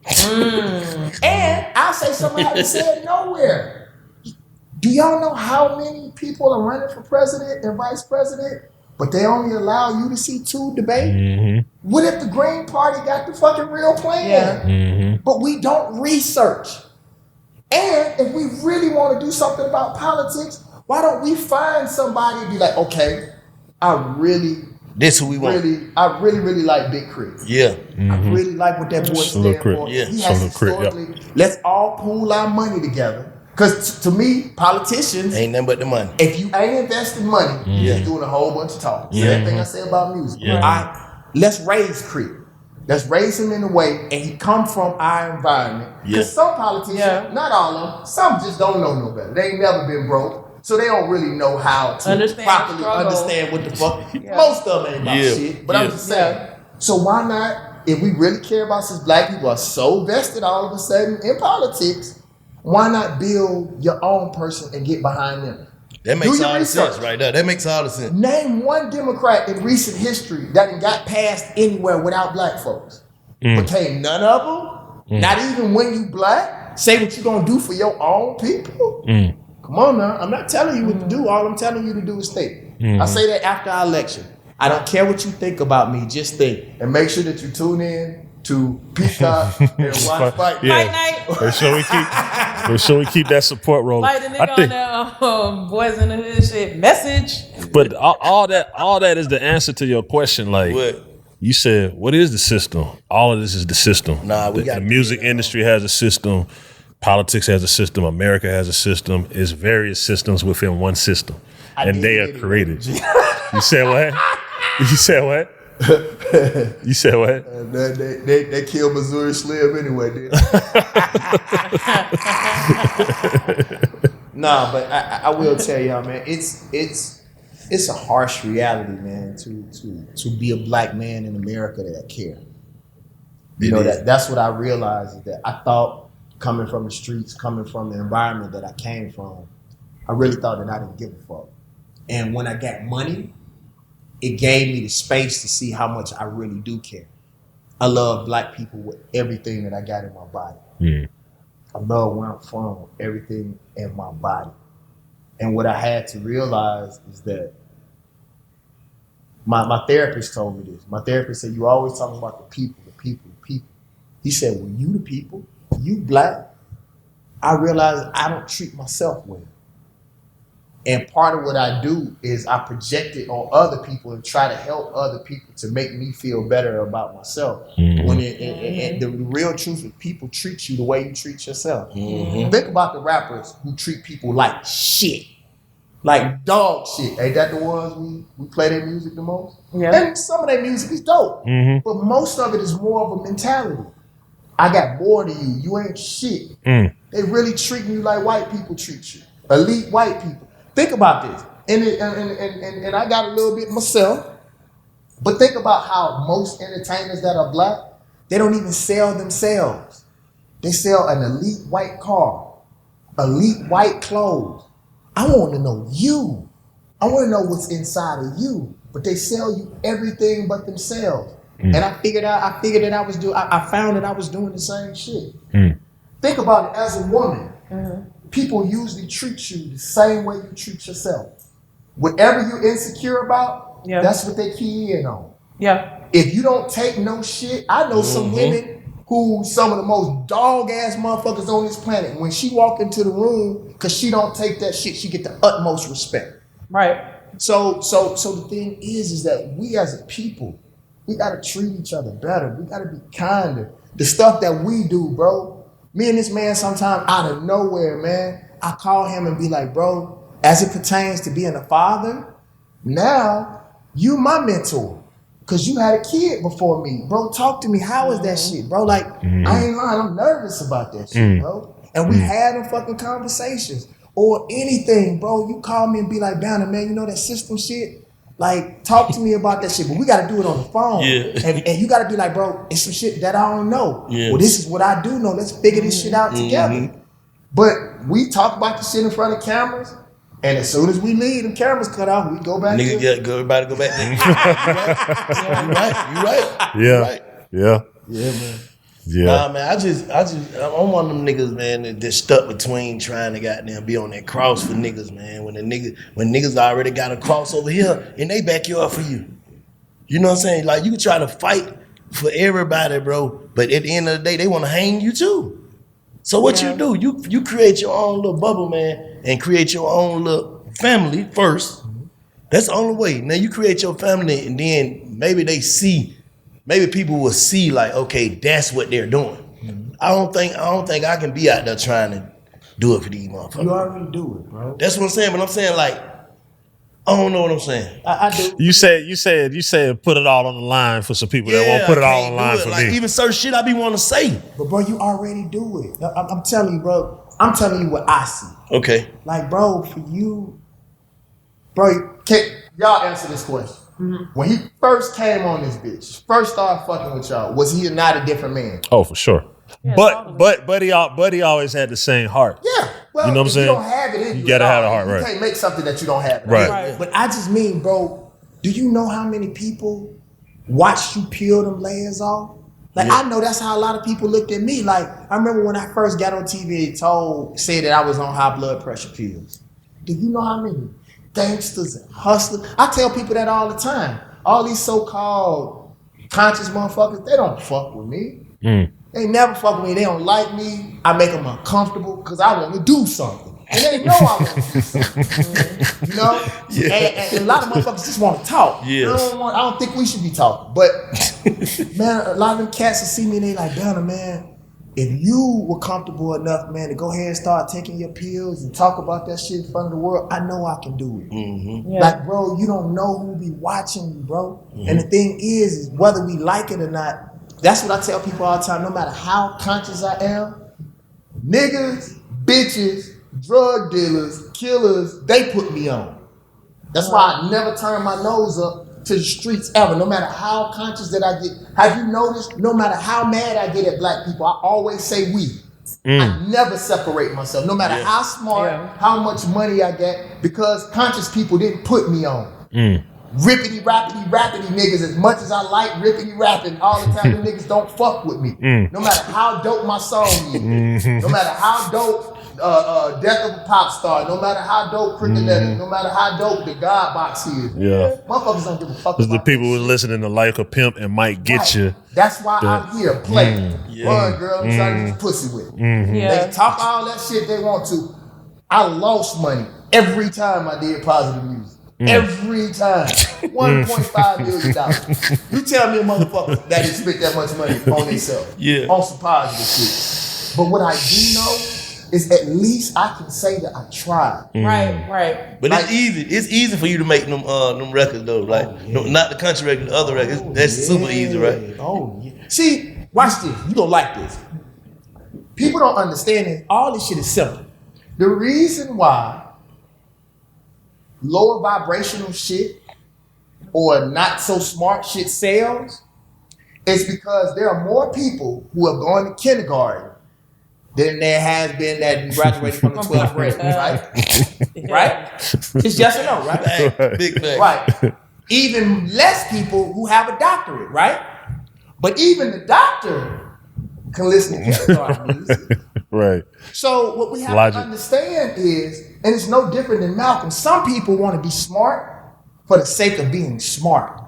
I'll say something I haven't said nowhere. Do y'all know how many people are running for president and vice president, but they only allow you to see 2 debate? What if the Green Party got the fucking real plan? But we don't research. And if we really want to do something about politics, why don't we find somebody and be like, okay, This who we want. I really like Big Crit. Yeah. I really like what that boy stand for. Yeah. He has historically, let's all pool our money together. Because to me, politicians, Ain't nothing but the money. if you ain't investing money, you're just doing a whole bunch of talk. Same thing I say about music. Let's raise Crit. Let's raise him in a way, and he come from our environment. Because some politicians, not all of them, some just don't know no better. They ain't never been broke. So they don't really know how to properly understand what the fuck. Most of them ain't about shit. But I'm just saying. So why not, if we really care about since black people are so vested all of a sudden in politics, why not build your own person and get behind them? That makes all the sense right there. That makes all the sense. Name one Democrat in recent history that got passed anywhere without black folks. Became none of them. Not even when you black. Say what you gonna do for your own people. Come on now. I'm not telling you what to do. All I'm telling you to do is think. I say that after our election. I don't care what you think about me. Just think. And make sure that you tune in to Peacock and watch Fight Night. Make sure we keep that support rolling. Like the nigga on that Boys in the Hood shit message. But all that is the answer to your question. Like What? you said, what is the system? All of this is the system. Nah, we the got music industry has a system. Politics has a system. America has a system. It's various systems within one system, and they are created. You said what? You said what? You said what? They killed Missouri Slim anyway, didn't Nah, but I will tell y'all, man, it's a harsh reality, man, to be a black man in America that care. You know, that's what I realized, is that I thought, coming from the streets, coming from the environment that I came from, I really thought that I didn't give a fuck. And when I got money, it gave me the space to see how much I really do care. I love black people with everything that I got in my body. I love where I'm from with everything in my body. And what I had to realize is that My therapist told me this. My therapist said, you always talking about the people, the people, the people. He said, when you the people, you black, I realize I don't treat myself well. And part of what I do is I project it on other people and try to help other people to make me feel better about myself. When and the real truth is people treat you the way you treat yourself. Think about the rappers who treat people like shit. Like dog shit. Ain't that the ones we play their music the most? Yeah. And some of their music is dope. But most of it is more of a mentality. I got more than you. You ain't shit. They really treating you like white people treat you. Elite white people. Think about this. And I got a little bit myself. But think about how most entertainers that are black, they don't even sell themselves. They sell an elite white car, elite white clothes. I want to know you. I want to know what's inside of you. But they sell you everything but themselves. And I found that I was doing the same shit. Think about it as a woman. People usually treat you the same way you treat yourself. Whatever you're insecure about, that's what they key in on. Yeah. If you don't take no shit, I know some women who some of the most dog ass motherfuckers on this planet. When she walk into the room, because she don't take that shit, she get the utmost respect. Right. So the thing is that we as a people, we gotta treat each other better. We gotta be kinder. The stuff that we do, bro. Me and this man sometimes out of nowhere, man, I call him and be like, bro, as it pertains to being a father, now you my mentor. Cause you had a kid before me. Bro, talk to me. How is that shit, bro? Like, I ain't lying. I'm nervous about that shit, bro. And we had them fucking conversations. Or anything, bro. You call me and be like, Banner, man, you know that system shit? Like, talk to me about that shit. But we got to do it on the phone. And you got to be like, bro, it's some shit that I don't know. Well, this is what I do know. Let's figure this shit out together. But we talk about the shit in front of cameras. And as soon as we leave, the cameras cut off, we go back. Everybody go back there. You right. Yeah, man. Yeah. Nah, man, I'm one of them niggas, man, that's stuck between trying to goddamn be on that cross for niggas, man. When niggas already got a cross over here in they backyard for you. You know what I'm saying? Like, you can try to fight for everybody, bro, but at the end of the day, they want to hang you too. So what you do, you create your own little bubble, man, and create your own little family first. That's the only way. Now you create your family, and then maybe people will see like, okay, that's what they're doing. I don't think I can be out there trying to do it for these motherfuckers. You already do it, bro. That's what I'm saying, but I'm saying like, I don't know what I'm saying. I do. You said put it all on the line for some people that won't put it all on the line for like, me. Even certain shit I be wanting to say. But bro, you already do it. I'm telling you, bro. I'm telling you what I see. Okay. Like, bro, for you, bro, y'all answer this question. When he first came on this bitch, first started fucking with y'all, was he not a different man? Oh, for sure. Yeah, but Buddy always had the same heart. Yeah. Well, You know what I'm if saying? you don't have it in You you, gotta at have all, a heart, right. You can't make something that you don't have. Right. But I just mean, bro, do you know how many people watched you peel them layers off? Like, I know that's how a lot of people looked at me. Like, I remember when I first got on TV, said that I was on high blood pressure pills. Do you know how many gangsters and hustlers? I tell people that all the time. All these so-called conscious motherfuckers, they don't fuck with me. They never fuck with me. They don't like me. I make them uncomfortable because I want to do something. And they know I want to do something. You know? And a lot of motherfuckers just want to talk. Yes. I don't think we should be talking. But, man, a lot of them cats will see me and they like, Donna, man, if you were comfortable enough, man, to go ahead and start taking your pills and talk about that shit in front of the world, I know I can do it. Like, bro, you don't know who be watching you, bro. And the thing is whether we like it or not, that's what I tell people all the time. No matter how conscious I am, niggas, bitches, drug dealers, killers, they put me on. That's why I never turn my nose up to the streets ever, no matter how conscious that I get. Have you noticed, no matter how mad I get at black people, I always say we. I never separate myself, no matter how smart, how much money I get, because conscious people didn't put me on. Rippity, rappity niggas, as much as I like rippity rapping all the time, them niggas don't fuck with me. No matter how dope my song is, no matter how dope Death of a Pop Star, no matter how dope Cricket is, no matter how dope the God Box is. Yeah. Motherfuckers don't give a fuck Because the about people who that are shit. listening to Like a Pimp and Might Get You. That's why I'm here. Play. Run, girl. I'm trying to get your pussy with. Yeah. They can talk all that shit they want to. I lost money every time I did positive music. Every time. $1.5 million. You tell me a motherfucker that didn't spend that much money on themselves. On some positive shit. But what I do know is at least I can say that I tried. Right. But it's easy. It's easy for you to make them records though. Like not the country records, the other records. That's super easy, right? Oh yeah. See, watch this. You don't like this. People don't understand it. All this shit is simple. The reason why lower vibrational shit or not so smart shit sells is because there are more people who have gone to kindergarten than there has been that graduated from the 12th grade, right? Right? It's yes or no, right? Big fact. Right. Even less people who have a doctorate, right? But even the doctor can listen to kindergarten music. Right. So what we have to understand is, and it's no different than Malcolm, some people want to be smart for the sake of being smart.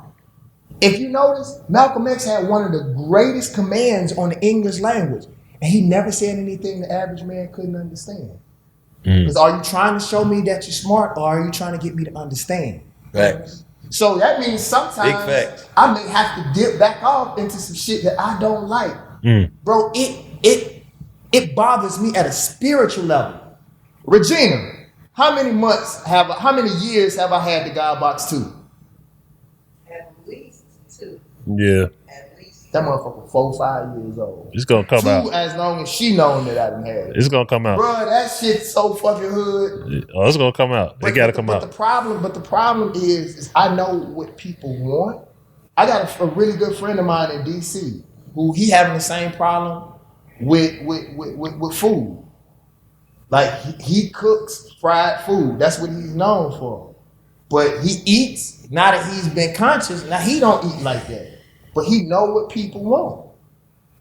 If you notice, Malcolm X had one of the greatest commands on the English language, and he never said anything the average man couldn't understand. Because are you trying to show me that you're smart, or are you trying to get me to understand? Right. So that means sometimes I may have to dip back off into some shit that I don't like. Bro, it bothers me at a spiritual level. Regina, how many years have I had the God Box 2? At least 2. Yeah. At least. That motherfucker 4 or 5 years old. It's gonna come 2 out. as long as she known that I didn't have it. It's gonna come out. Bro, that shit's so fucking hood. Oh, it's gonna come out. It gotta come out. The problem is I know what people want. I got a really good friend of mine in DC who he having the same problem with food. Like he cooks fried food. That's what he's known for. But he eats, now that he's been conscious, now he don't eat like that. But he know what people want.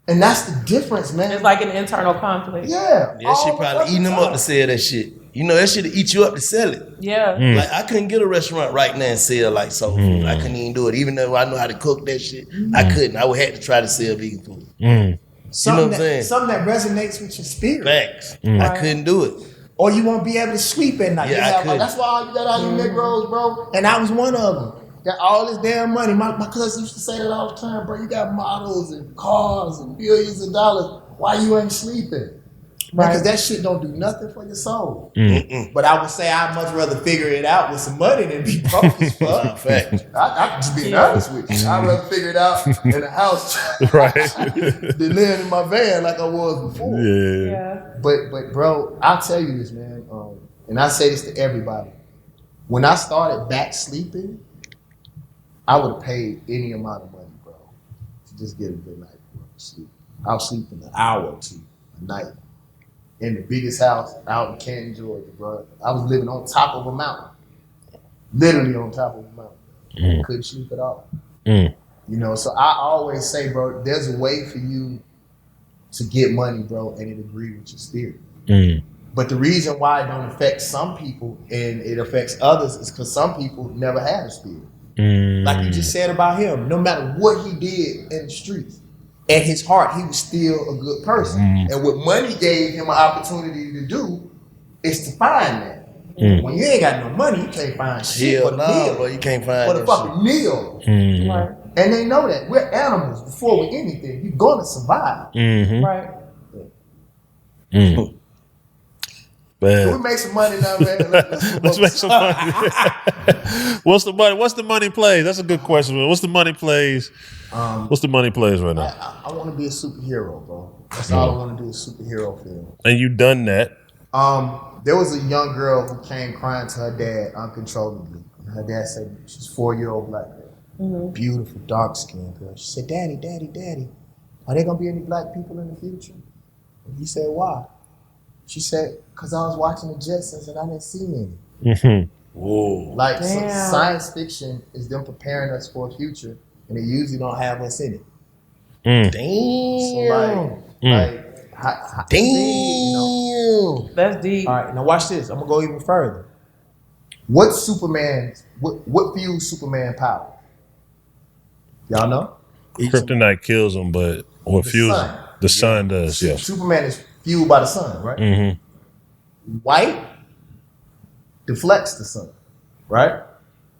And that's the difference, man. It's like an internal conflict. Yeah. Yeah, she probably eating them up to sell that shit. You know, that shit eat you up to sell it. Yeah. Like I couldn't get a restaurant right now and sell like soul food. I couldn't even do it. Even though I know how to cook that shit, I couldn't. I would have to try to sell vegan food. You know what I'm saying? Something that resonates with your spirit. Facts. I couldn't do it. Or you won't be able to sleep at night. Yeah, I couldn't. That's why you got all you Negroes, bro. And I was one of them. Got all this damn money. My cousin used to say that all the time, bro. You got models and cars and billions of dollars. Why you ain't sleeping? Because that shit don't do nothing for your soul. But I would say I'd much rather figure it out with some money than be broke as fuck. I'm just being honest with you. I'd rather figure it out in a house than living in my van like I was before. Yeah. But bro, I'll tell you this, man. And I say this to everybody. When I started back sleeping, I would have paid any amount of money, bro, to just get a good night of sleep. I'll sleep in an hour or two a night. In the biggest house out in Canton, Georgia, bro. I was living on top of a mountain. Literally on top of a mountain. Couldn't sleep at all. You know, so I always say, bro, there's a way for you to get money, bro, and it agree with your spirit. But the reason why it don't affect some people and it affects others is because some people never had a spirit. Like you just said about him, no matter what he did in the streets, at his heart, he was still a good person. And what money gave him an opportunity to do is to find that. When you ain't got no money, you can't find shit but a meal. Bro, you can't find but a fucking meal. Right. And they know that. We're animals before we're anything. You're going to survive. Right. Can we make some money now, man? Let's make some money. What's the money? What's the money plays? That's a good question, man. What's the money plays? What's the money plays right now? I want to be a superhero, bro. That's all I want to do is superhero film. And you done that. There was a young girl who came crying to her dad uncontrollably. Her dad said, she's a 4-year-old black girl. Beautiful, dark-skinned girl. She said, Daddy, are there going to be any black people in the future? And he said, why? She said, because I was watching the Jetsons and I didn't see any. Whoa. Like science fiction is them preparing us for a future, and they usually don't have us in it. Damn. So like, damn. You know, That's deep. All right, now watch this. I'm gonna go even further. What fuels Superman power? Y'all know? Kryptonite kills him, but what The fuels him? sun. The sun does, yes. Superman is fueled by the sun, right? Mm-hmm. White deflects the sun, right?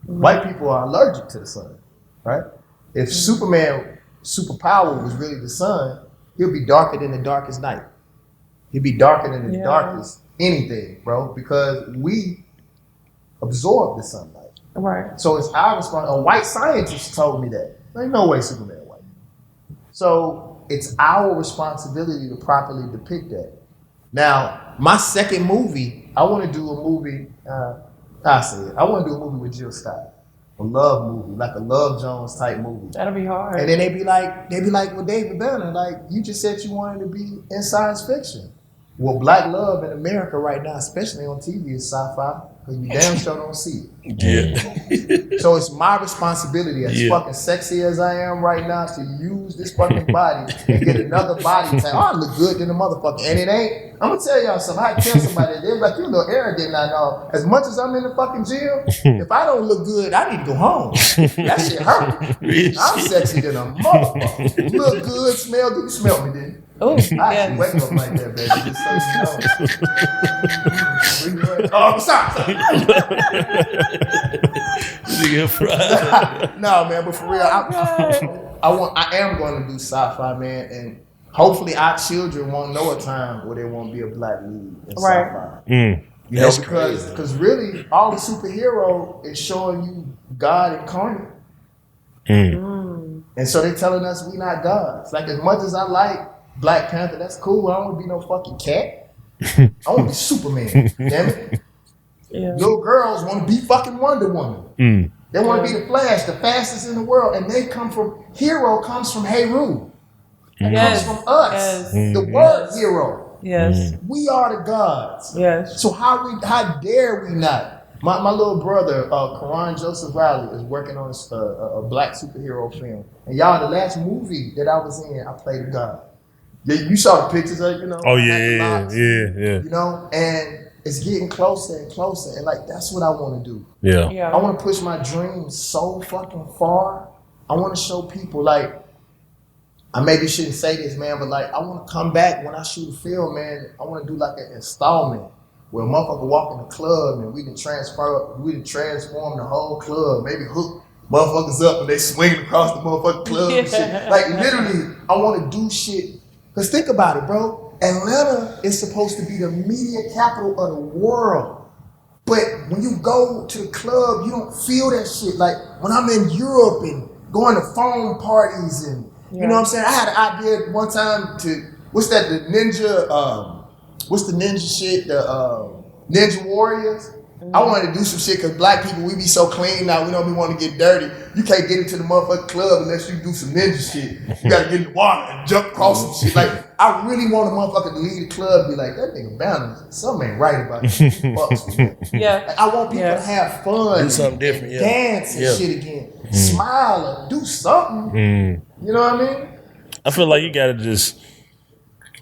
White people are allergic to the sun, right? If Superman superpower was really the sun, he'll be darker than the darkest night. He'll be darker than the darkest anything, bro, because we absorb the sunlight. Right. So it's our responsibility. A white scientist told me that. There ain't no way Superman white. So it's our responsibility to properly depict that. Now, my second movie, I want to do a movie, I want to do a movie with Jill Scott. A love movie, like a Love Jones type movie. That'll be hard. And then they be like, well, David Banner, like, you just said you wanted to be in science fiction. Well, black love in America right now, especially on TV, is sci-fi, because you damn sure don't see it. Yeah. So it's my responsibility, as fucking sexy as I am right now, to use this fucking body and get another body tag. I look good than the motherfucker. And it ain't. I'm gonna tell y'all something. I tell somebody, they're like, you a little arrogant. I know. As much as I'm in the fucking gym, if I don't look good, I need to go home. That shit hurt. I'm sexy than a motherfucker. Look good, smell good. You smell me, didn't you? Oh, I actually wake up like that, baby. Just so you know. Oh, sorry. No, man, but for real, I am going to do sci-fi, man, and hopefully our children won't know a time where there won't be a black lead in sci-fi. You know, because really, all the superhero is showing you God incarnate. And so they're telling us we not gods. Like, as much as I like Black Panther, that's cool. I don't want to be no fucking cat. I want to be Superman. Damn it. Yeah. Little girls want to be fucking Wonder Woman. They want to be the Flash, the fastest in the world. And they hero comes from Heru. It comes from us. The word hero. Yes. We are the gods. Yes. So how dare we not? My little brother, Karan Joseph Riley, is working on a black superhero film. And y'all, the last movie that I was in, I played a god. You saw the pictures of it, you know? Oh, yeah. You know, and it's getting closer and closer. And, like, that's what I want to do. Yeah. I want to push my dreams so fucking far. I want to show people, like, I maybe shouldn't say this, man, but, like, I want to come back when I shoot a film, man. I want to do, like, an installment where a motherfucker walk in the club and we can transform the whole club, maybe hook motherfuckers up and they swinging across the motherfucking club and shit. Like, literally, I want to do shit. Because think about it, bro. Atlanta is supposed to be the media capital of the world. But when you go to the club, you don't feel that shit. Like, when I'm in Europe and going to phone parties and, you know what I'm saying? I had an idea one time what's the ninja shit? The Ninja Warriors. I wanted to do some shit because black people, we be so clean now, we don't be want to get dirty. You can't get into the motherfucking club unless you do some ninja shit. You gotta get in the water and jump across some shit. Like, I really want a motherfucker to leave the club and be like, that nigga boundaries. Something ain't right about this. Like, I want people to have fun. Do something different, dance and shit again. Smile or do something. You know what I mean? I feel like you gotta just,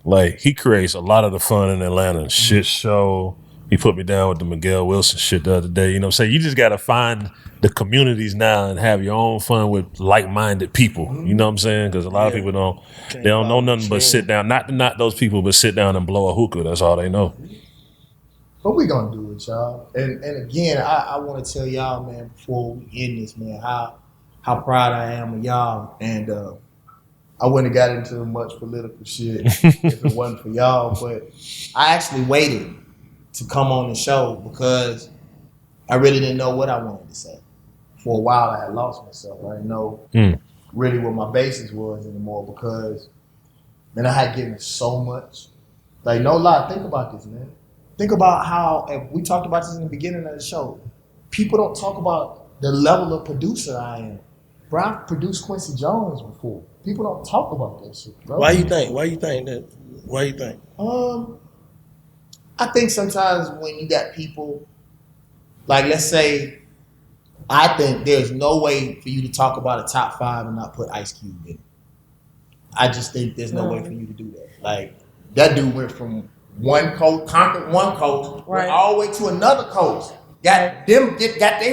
like, he creates a lot of the fun in Atlanta. Shit show. He put me down with the Miguel Wilson shit the other day. You know what I'm saying? You just got to find the communities now and have your own fun with like-minded people. You know what I'm saying? Because a lot of people don't know nothing but sit down. Not those people, but sit down and blow a hookah. That's all they know. But we going to do it, y'all. And again, I want to tell y'all, man, before we end this, man, how proud I am of y'all. And I wouldn't have got into much political shit if it wasn't for y'all. But I actually waited to come on the show because I really didn't know what I wanted to say. For a while, I had lost myself. I didn't know really what my basis was anymore because, man, I had given so much. Like, no lie, think about this, man. Think about how, and we talked about this in the beginning of the show, people don't talk about the level of producer I am. Bro, I've produced Quincy Jones before. People don't talk about that shit, bro. Why you think that? I think sometimes when you got people, like, let's say, I think there's no way for you to talk about a top 5 and not put Ice Cube in it. I just think there's no way for you to do that. Like, that dude went from one coast, conquered one coast, Right. went all the way to another coast. Got their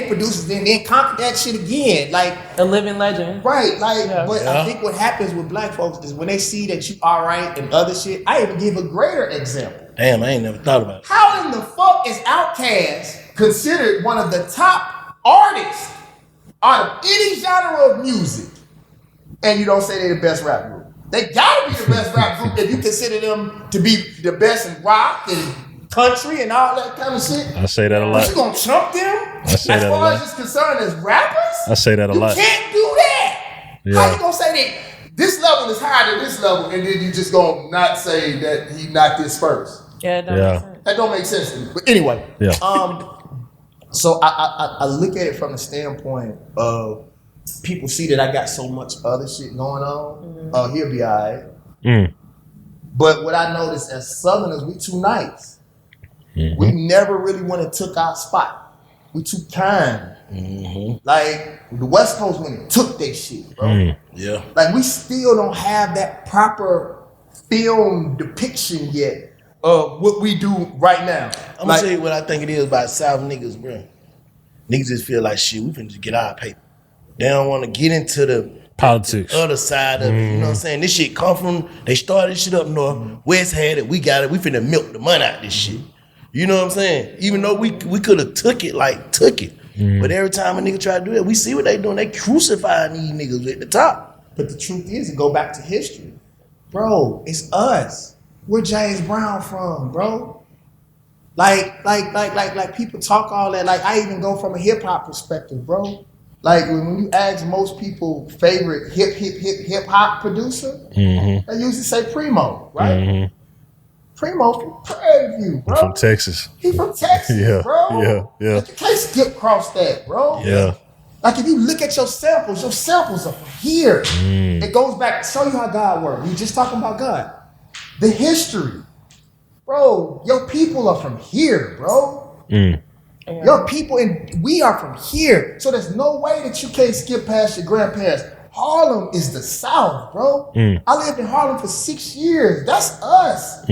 producers, then conquered that shit again. Like A living legend. right, like Yeah. but I think what happens with black folks is when they see that you all right and other shit. I even give a greater example. Damn, I ain't never thought about it. How in the fuck is Outkast considered one of the top artists out of any genre of music, and you don't say they're the best rap group? They gotta be the best rap group if you consider them to be the best in rock and country and all that kind of shit. I say that a But lot. you gonna chump them? I say as that a far lot. as it's concerned as rappers? I say that a lot. You can't do that. Yeah. How you gonna say that this level is higher than this level, and then you just gonna not say that he knocked this first? Yeah, it don't Yeah. make sense. That don't make sense to me. But anyway, Yeah. So I look at it from the standpoint of people see that I got so much other shit going on. Oh, he'll be all right. Mm. But what I noticed as Southerners, we too nice. Mm-hmm. We never really went and took our spot. We too kind. Like the West Coast when it took their shit, bro. Mm. Yeah. Like we still don't have that proper film depiction yet of what we do right now. I'm gonna tell you what I think it is about South niggas, bro. Niggas just feel like shit, we finna just get our paper. They don't want to get into the Politics. other side of it. You know what I'm saying? This shit come from, they started this shit up north. West had it, we got it. We finna milk the money out of this shit. You know what I'm saying? Even though we could have took it. But every time a nigga try to do that, we see what they doing. They crucifying these niggas at the top. But the truth is, to go back to history, bro, it's us. Where James Brown from, bro? Like people talk all that. Like I even go from a hip hop perspective, bro. Like when you ask most people favorite hip hop producer, they usually say Primo, right? Mm-hmm. Primo from Prairie View, bro. From Texas. He from Texas, Yeah, bro. yeah. Like, you can't skip across that, bro. Yeah. Like if you look at your samples are from here. It goes back to show you how God works. You just talking about God. The history. Bro, your people are from here, bro. Your people, and we are from here. So there's no way that you can't skip past your grandparents. Harlem is the South, bro. I lived in Harlem for 6 years. That's us.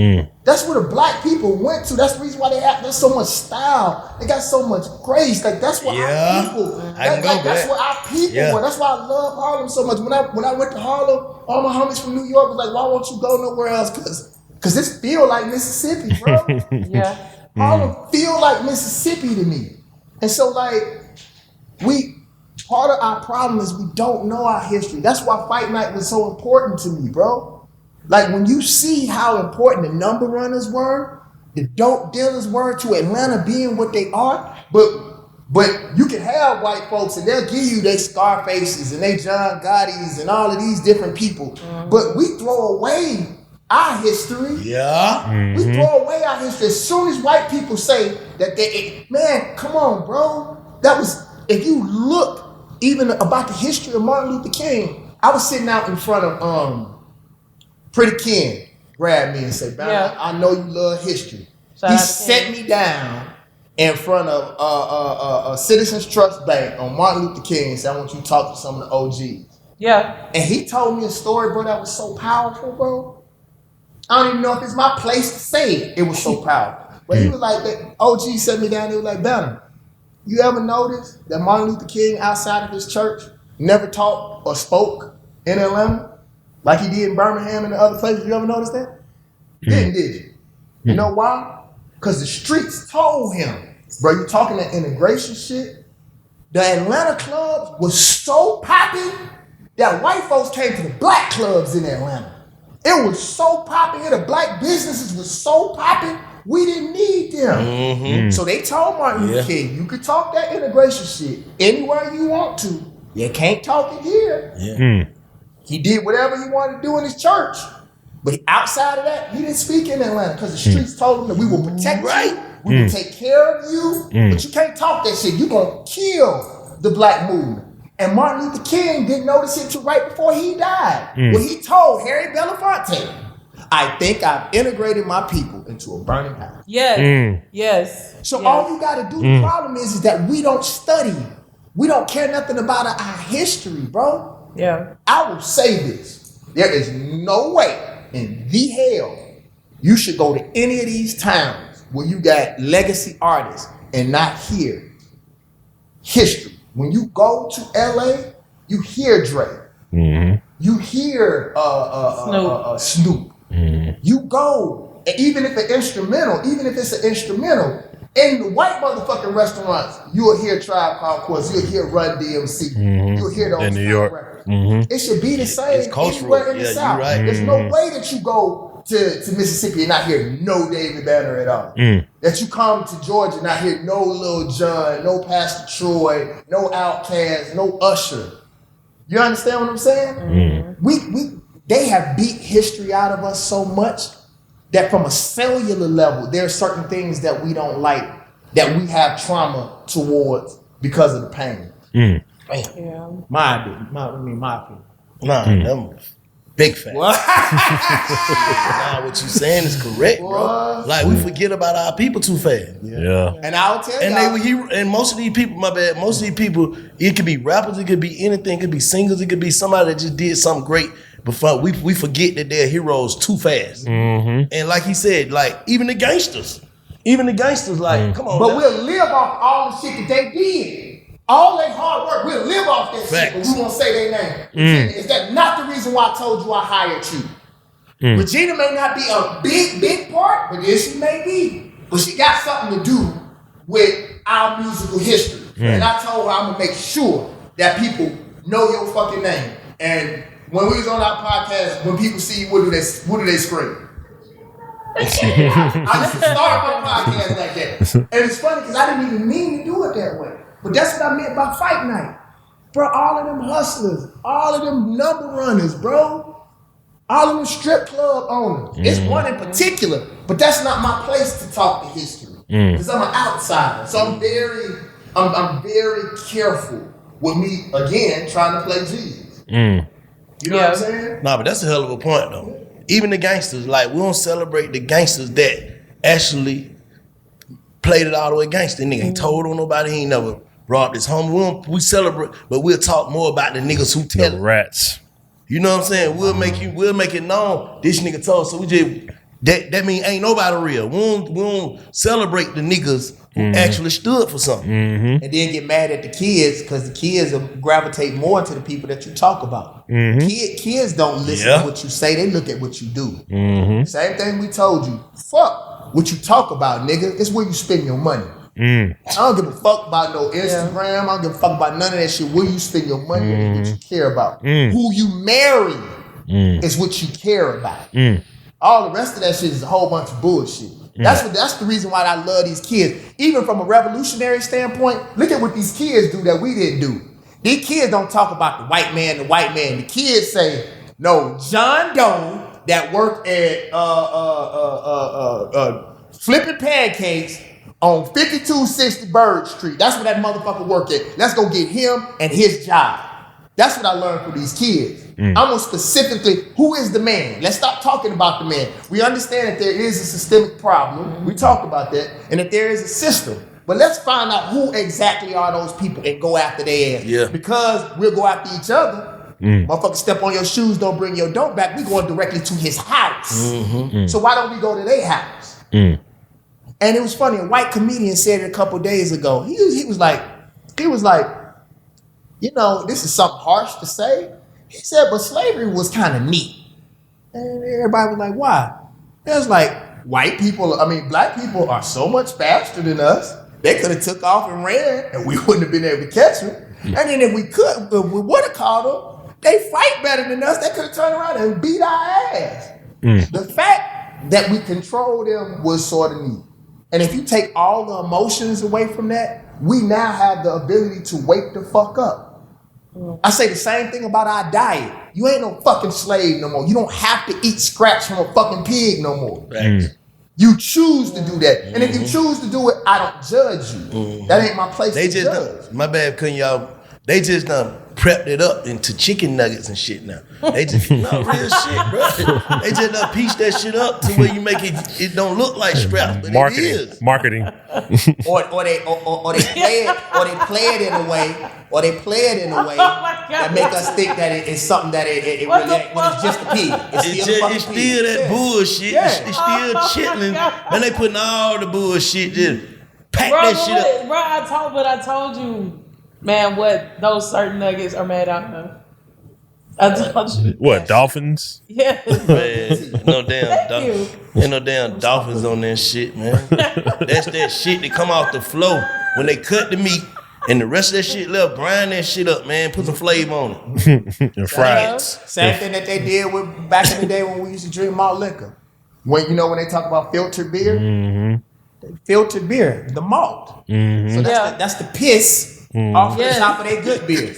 That's where the black people went to. That's the reason why there's so much style. They got so much grace. Like that's what our people. That's what our people were. That's why I love Harlem so much. When I went to Harlem, all my homies from New York was like, "Why won't you go nowhere else?" Because this feel like Mississippi, bro. Yeah. Harlem feel like Mississippi to me. And so like part of our problem is we don't know our history. That's why Fight Night was so important to me, bro. Like when you see how important the number runners were, the dope dealers were to Atlanta being what they are, but you can have white folks and they'll give you their Scarfaces and they John Gotti's and all of these different people. But we throw away our history. Yeah. We throw away our history. As soon as white people say that man, come on, bro. That was, if you look even about the history of Martin Luther King, I was sitting out in front of Pretty Ken, grabbed me and said, "Man, I know you love history." He set me down in front of a Citizens Trust Bank on Martin Luther King and said, "I want you to talk to some of the OGs." Yeah. And he told me a story, bro, that was so powerful, bro. I don't even know if it's my place to say it. It was so powerful. But he was like, that OG set me down, he was like, "Banner, you ever notice that Martin Luther King outside of his church never talked or spoke in Atlanta like he did in Birmingham and the other places? You ever notice that? Did you? You know why? Because the streets told him, bro, you talking that integration shit? The Atlanta clubs was so popping that white folks came to the black clubs in Atlanta. It was so popping here. The black businesses was so popping. We didn't need them. So they told Martin Luther King, you could talk that integration shit anywhere you want to. You can't talk it here. He did whatever he wanted to do in his church. But outside of that, he didn't speak in Atlanta because the streets told him that we will protect you. We will take care of you. But you can't talk that shit. You're going to kill the black movement. And Martin Luther King didn't notice it till right before he died. When he told Harry Belafonte, "I think I've integrated my people into a burning house." Yes. Yes. So all you got to do, the problem is that we don't study. We don't care nothing about our history, bro. Yeah. I will say this. There is no way in the hell You should go to any of these towns where you got legacy artists and not hear history. When you go to LA, you hear Drake. You hear Snoop. You go, and even if it's an instrumental, in the white motherfucking restaurants, you'll hear Tribe Called Quest, you'll hear Run DMC, you'll hear those in New York. records. It should be the same anywhere in the South. Right. There's no way that you go to Mississippi and not hear no David Banner at all. That you come to Georgia and not hear no Lil Jon, no Pastor Troy, no Outkast, no Usher. You understand what I'm saying? They have beat history out of us so much that from a cellular level, there are certain things that we don't like, that we have trauma towards because of the pain. Yeah. My opinion. Nah, them big facts. Nah, what you saying is correct, bro. Like we forget about our people too fast. Yeah. And I'll tell you. And most of these people, my bad, most of these people, it could be rappers, it could be anything, it could be singers, it could be somebody that just did something great. But we forget that they're heroes too fast. And like he said, like even the gangsters, like, come on. But we'll live off all the shit that they did. All that hard work, we'll live off that shit, but we won't say their name. Is that not the reason why I told you I hired you? Regina may not be a big part, but yes, she may be. But she got something to do with our musical history. And I told her I'm gonna make sure that people know your fucking name. And when we was on our podcast, when people see you, what do they scream? I just started my podcast like that. And it's funny because I didn't even mean to do it that way. But that's what I meant by fight night. Bro, all of them hustlers, all of them number runners, bro. All of them strip club owners. It's one in particular, but that's not my place to talk to history. Because I'm an outsider. So I'm very careful with me, again, trying to play Jesus. You know what I'm saying? Nah, but that's a hell of a point, though. Even the gangsters, like, we don't celebrate the gangsters that actually played it all the way gangster. Nigga ain't told on nobody, he ain't never robbed his home. We celebrate, but we'll talk more about the niggas who tell it. Rats. You know what I'm saying? We'll make it known this nigga told. So we just that mean ain't nobody real. We don't celebrate the niggas who actually stood for something. And then get mad at the kids because the kids will gravitate more to the people that you talk about. Kids don't listen to what you say, they look at what you do. Same thing we told you. Fuck what you talk about, nigga. It's where you spend your money. I don't give a fuck about no Instagram. I don't give a fuck about none of that shit. Where you spend your money is what you care about. Who you marry is what you care about. All the rest of that shit is a whole bunch of bullshit. That's the reason why I love these kids. Even from a revolutionary standpoint, look at what these kids do that we didn't do. These kids don't talk about the white man. The kids say, no, John Doe that worked at flipping pancakes on 5260 Bird Street. That's where that motherfucker worked at. Let's go get him and his job. That's what I learned from these kids. Almost specifically, who is the man? Let's stop talking about the man. We understand that there is a systemic problem. We talked about that. And that there is a system. But let's find out who exactly are those people and go after their ass. Yeah. Because we'll go after each other. Motherfucker, step on your shoes, don't bring your dope back. We going directly to his house. So why don't we go to their house? And it was funny, a white comedian said it a couple days ago. He was like, you know, this is something harsh to say. He said, but slavery was kind of neat. And everybody was like, why? It was like, black people are so much faster than us. They could have took off and ran and we wouldn't have been able to catch them. And then if we would have caught them, they fight better than us. They could have turned around and beat our ass. The fact that we control them was sort of neat. And if you take all the emotions away from that, we now have the ability to wake the fuck up. I say the same thing about our diet. You ain't no fucking slave no more. You don't have to eat scraps from a fucking pig no more. You choose to do that. And if you choose to do it, I don't judge you. That ain't my place to judge. My bad, couldn't y'all, they just prepped it up into chicken nuggets and shit now. They just, no, real shit, bro. They just done piece that shit up to where you make it don't look like scraps, but Marketing. it is. Marketing. or they play it in a way, that make us think that it's something that it What really the ain't, when it's just a pig. It's still that bullshit. Yeah. It's still chitlin'. Man, they putting all the bullshit, just pack Bro, that shit up. bro, I told you, man, what those certain nuggets are made out of. I told you. What, dolphins? Yeah. Man, no damn Thank you. ain't no damn dolphins on that shit, man. That's that shit that come off the floor when they cut the meat and the rest of that shit left, brine that shit up, man. Put some flavor on it. And fried. Same thing that they did with back in the day when we used to drink malt liquor. When they talk about filtered beer, filtered beer, the malt. So that's the piss off the top of their good beers.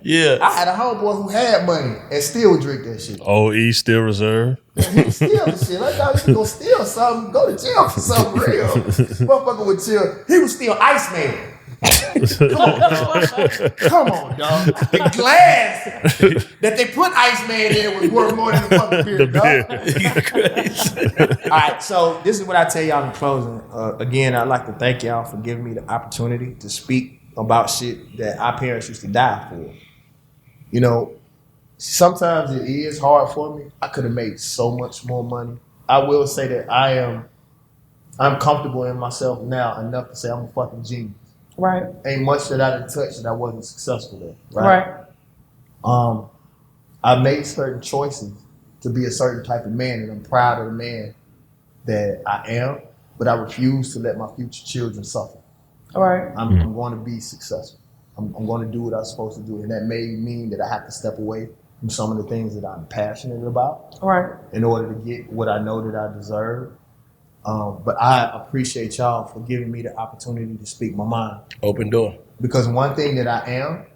Yeah. I had a homeboy who had money and still would drink that shit. OE still reserved. He would steal the shit. I thought he was gonna steal something, go to jail for something real. Motherfucker would chill. He would steal Iceman. Come on, dog. The glass that they put Iceman in was worth more than the fucking beer, dog. All right, so this is what I tell y'all in closing. Again, I'd like to thank y'all for giving me the opportunity to speak about shit that our parents used to die for. You know, sometimes it is hard for me. I could have made so much more money. I will say that I'm comfortable in myself now enough to say I'm a fucking genius. Right. Ain't much that I didn't touch that I wasn't successful at. Right. I made certain choices to be a certain type of man, and I'm proud of the man that I am, but I refuse to let my future children suffer. All right. I'm going to be successful. I'm going to do what I'm supposed to do, and that may mean that I have to step away from some of the things that I'm passionate about in order to get what I know that I deserve. But I appreciate y'all for giving me the opportunity to speak my mind. Open door. Because one thing that I am,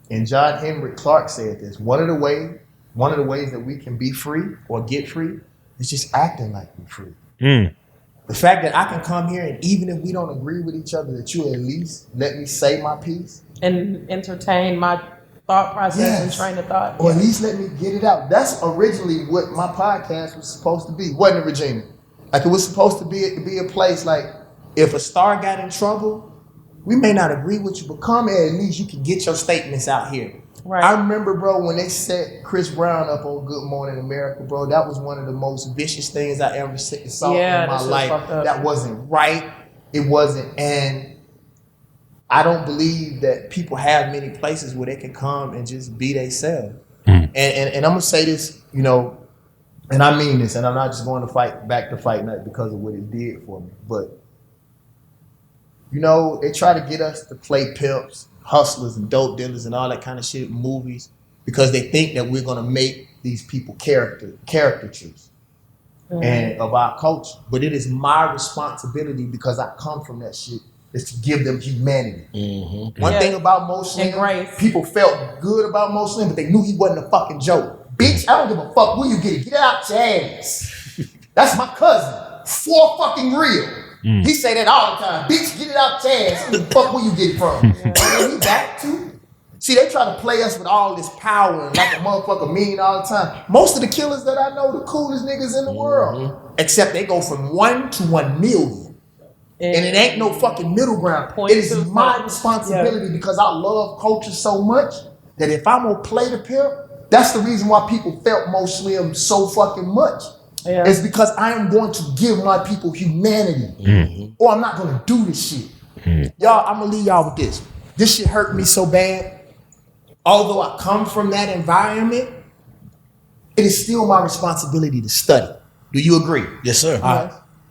and John Henrik Clarke said this, one of the ways that we can be free or get free is just acting like we're free. The fact that I can come here and even if we don't agree with each other, that you at least let me say my piece. And entertain my thought process and train of thought. Or at least let me get it out. That's originally what my podcast was supposed to be, wasn't it, Regina? Like it was supposed to be a place like if a star got in trouble, we may not agree with you, but come here, at least you can get your statements out here. Right. I remember, bro, when they set Chris Brown up on Good Morning America, bro, that was one of the most vicious things I ever saw in my life. That wasn't right. It wasn't. And I don't believe that people have many places where they can come and just be themselves. And I'm going to say this, you know, and I mean this, and I'm not just going to fight night because of what it did for me. But, you know, they try to get us to play pimps, hustlers, and dope dealers and all that kind of shit in movies because they think that we're going to make these people caricatures and of our culture. But it is my responsibility because I come from that shit is to give them humanity. One thing about Mo Slim, people felt good about Mo Slim, but they knew he wasn't a fucking joke. Bitch, I don't give a fuck where you get it. Get it out your ass. That's my cousin. For fucking real. He say that all the time. Bitch, get it out your ass. I don't give a fuck where you get it from. And he back to. See, they try to play us with all this power and like a motherfucker mean all the time. Most of the killers that I know, the coolest niggas in the world. Except they go from 1 to 1 million. And it ain't no fucking middle ground. It is my responsibility because I love culture so much that if I'm gonna play the pimp, that's the reason why people felt Mo Slim so fucking much. It's because I am going to give my people humanity. Or I'm not going to do this shit. Y'all, I'm going to leave y'all with this. This shit hurt me so bad. Although I come from that environment, it is still my responsibility to study. Do you agree? Yes, sir.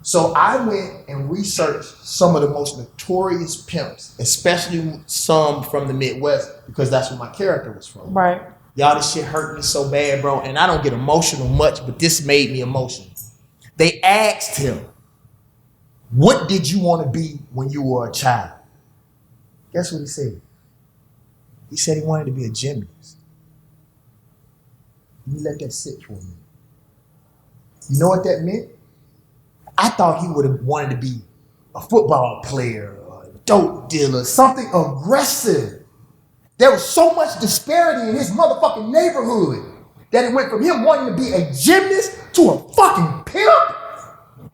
So I went and researched some of the most notorious pimps, especially some from the Midwest, because that's where my character was from. Right. Y'all, this shit hurt me so bad, bro. And I don't get emotional much, but this made me emotional. They asked him, what did you want to be when you were a child? Guess what he said? He said he wanted to be a gymnast. Let me let that sit for a minute. You know what that meant? I thought he would have wanted to be a football player, or a dope dealer, something aggressive There was so much disparity in his motherfucking neighborhood that it went from him wanting to be a gymnast to a fucking pimp.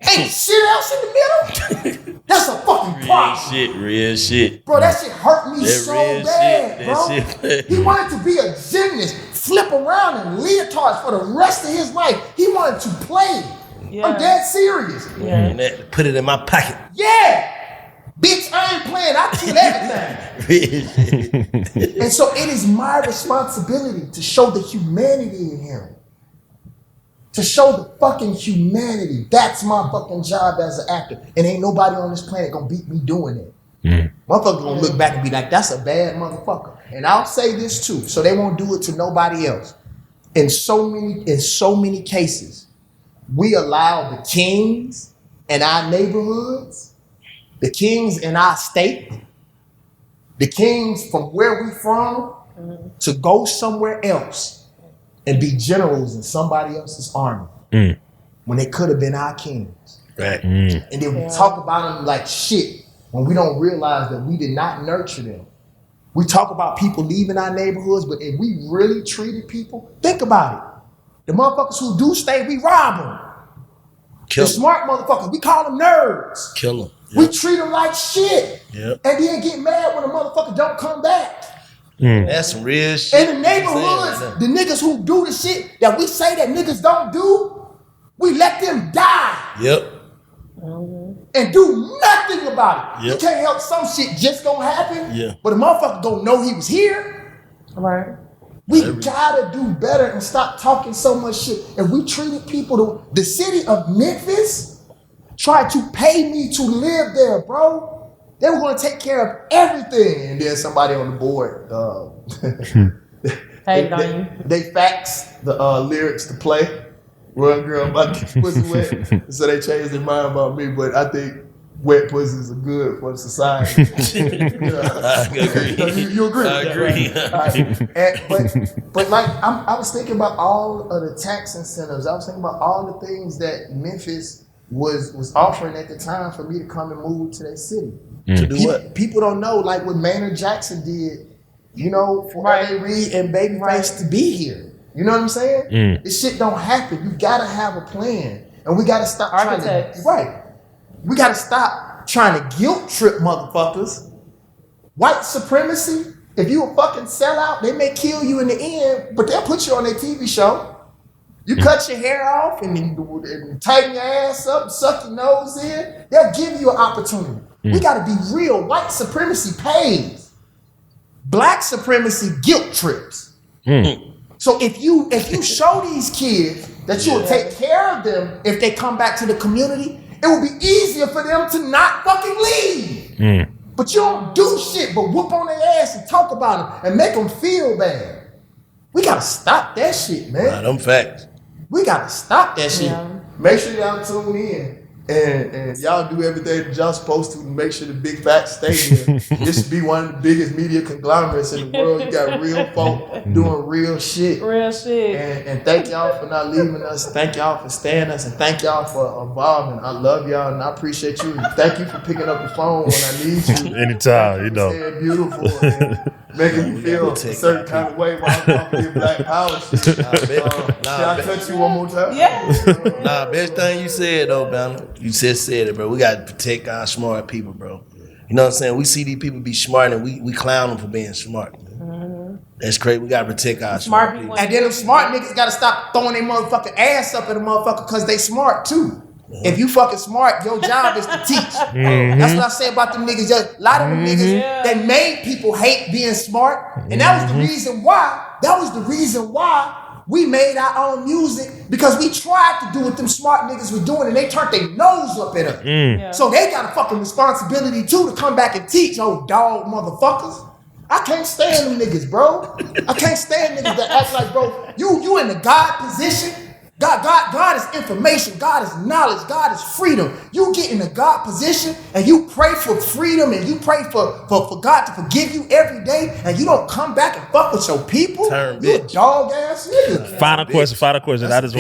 Ain't shit else in the middle. That's a fucking problem. Real shit. Bro, that shit hurt me That so real bad, shit. bro. That shit. He wanted to be a gymnast, flip around in leotards for the rest of his life. He wanted to play. Yeah. I'm dead serious. Yeah. And that, put it in my pocket. Yeah. Bitch, I ain't playing. I kill everything. And so it is my responsibility to show the humanity in him. To show the fucking humanity. That's my fucking job as an actor. And ain't nobody on this planet gonna beat me doing it. Motherfuckers gonna look back and be like, that's a bad motherfucker. And I'll say this too, so they won't do it to nobody else. In so many cases, we allow the kings in our neighborhoods, the kings in our state, the kings from where we from, to go somewhere else and be generals in somebody else's army when they could have been our kings. Right. And then we talk about them like shit when we don't realize that we did not nurture them. We talk about people leaving our neighborhoods, but if we really treated people, think about it. The motherfuckers who do stay, we rob them. Kill The smart motherfuckers, we call them nerds. Kill them. We treat them like shit. Yep. And then get mad when a motherfucker don't come back. That's some real shit. In the neighborhoods, the niggas who do the shit that we say that niggas don't do, we let them die. Yep. And do nothing about it. Yep. You can't help some shit just gonna happen. Yeah. But a motherfucker gonna know he was here. Right. We gotta do better and stop talking so much shit. If we treated people, the city of Memphis tried to pay me to live there, bro. They were gonna take care of everything. And then somebody on the board, they faxed the lyrics to play. Run girl, my pussy wet. So they changed their mind about me, but I think wet pussies are good for the society. I agree. You agree? I agree. Right. But like I was thinking about all of the tax incentives. I was thinking about all the things that Memphis was offering at the time for me to come and move to their city. To do what? People don't know like what Maynard Jackson did, you know, for R.A. Reid and Babyface to be here. You know what I'm saying? This shit don't happen. You gotta have a plan. And we gotta stop Architects. We gotta stop trying to guilt trip motherfuckers. White supremacy, if you a fucking sellout, they may kill you in the end, but they'll put you on their TV show. You cut your hair off and tighten your ass up and suck your nose in, they'll give you an opportunity. We gotta be real. White supremacy pays. Black supremacy guilt trips. So if you show these kids that you will take care of them if they come back to the community, it will be easier for them to not fucking leave. But you don't do shit but whoop on their ass and talk about them and make them feel bad. We gotta stop that shit, man. Nah, them facts. We gotta stop that shit. Yeah. Make sure y'all tune in. And y'all do everything that y'all supposed to make sure the big facts stay here. This should be one of the biggest media conglomerates in the world. You got real folk doing real shit. Real shit. And thank y'all for not leaving us. Thank y'all for staying us. And thank y'all for evolving. I love y'all and I appreciate you. And thank you for picking up the phone when I need you. Anytime, you know. Staying beautiful and making me feel a certain kind of way while I'm talking your black power shit. Can I touch you one more time? Yeah. Nah, best thing you said though, man. You just said it, bro. We gotta protect our smart people, bro. You know what I'm saying? We see these people be smart and we clown them for being smart. That's crazy. We gotta protect our smart people. And then them smart niggas gotta stop throwing their motherfucking ass up at a motherfucker because they smart too. If you fucking smart, your job is to teach. That's what I say about them niggas. A lot of them niggas, they made people hate being smart. And that was the reason why. That was the reason why we made our own music, because we tried to do what them smart niggas were doing and they turned their nose up at us. Yeah. So they got a fucking responsibility too to come back and teach, oh dog motherfuckers. I can't stand them niggas, bro. I can't stand niggas that act like, bro, you in the God position. God is information. God is knowledge. God is freedom. You get in the God position and you pray for freedom and you pray for God to forgive you every day and you don't come back and fuck with your people. Turn you bitch. a dog ass nigga. Final question. That's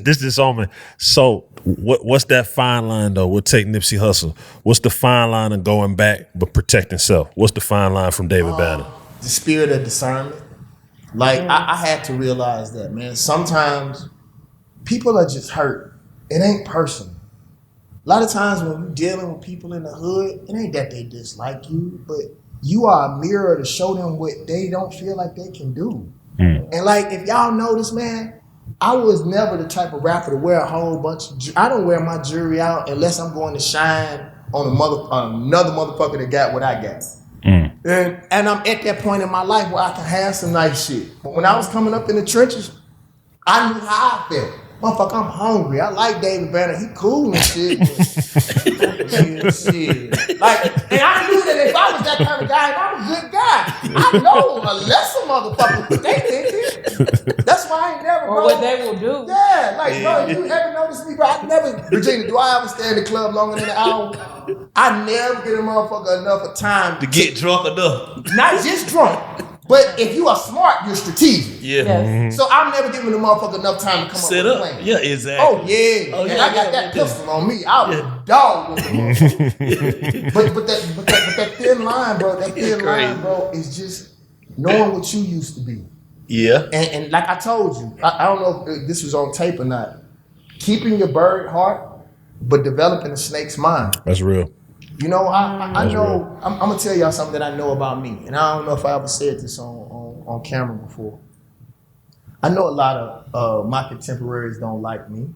This is on me. So what's that fine line though? We'll take Nipsey Hussle. What's the fine line of going back but protecting self? What's the fine line from David Banner? the spirit of discernment. Like I had to realize that, man. Sometimes people are just hurt. It ain't personal. A lot of times when you're dealing with people in the hood, it ain't that they dislike you, but you are a mirror to show them what they don't feel like they can do. And like, if y'all notice, man, I was never the type of rapper to wear a whole bunch of I don't wear my jewelry out unless I'm going to shine on another motherfucker that got what I got. And I'm at that point in my life where I can have some nice shit. But when I was coming up in the trenches, I knew how I felt. Motherfucker, I'm hungry. I like David Banner. He cool and shit. Shit. Like, and I knew that if I was that kind of guy, and I'm a good guy, I know a lesser motherfucker, but they think. That's why I ain't never, or bro. what they will do. Yeah, like, bro, you ever notice me, bro? I never, Virginia, do I ever stay in the club longer than an hour? I never get a motherfucker enough of time To get drunk enough. not just drunk, but if you are smart, you're strategic. Yeah. Yes. So I'm never giving a motherfucker enough time to come Set up up. with a plan. Yeah, exactly. Oh yeah. Oh, And yeah, I got yeah, that yeah. pistol on me. I was a dog with the motherfucker. but that thin line, bro, bro, is just knowing what you used to be. Yeah. And like I told you, I don't know if this was on tape or not. Keeping your bird heart, but developing a snake's mind. That's real. You know, I know. real. I'm gonna tell y'all something that I know about me, and I don't know if I ever said this on camera before. I know a lot of my contemporaries don't like me,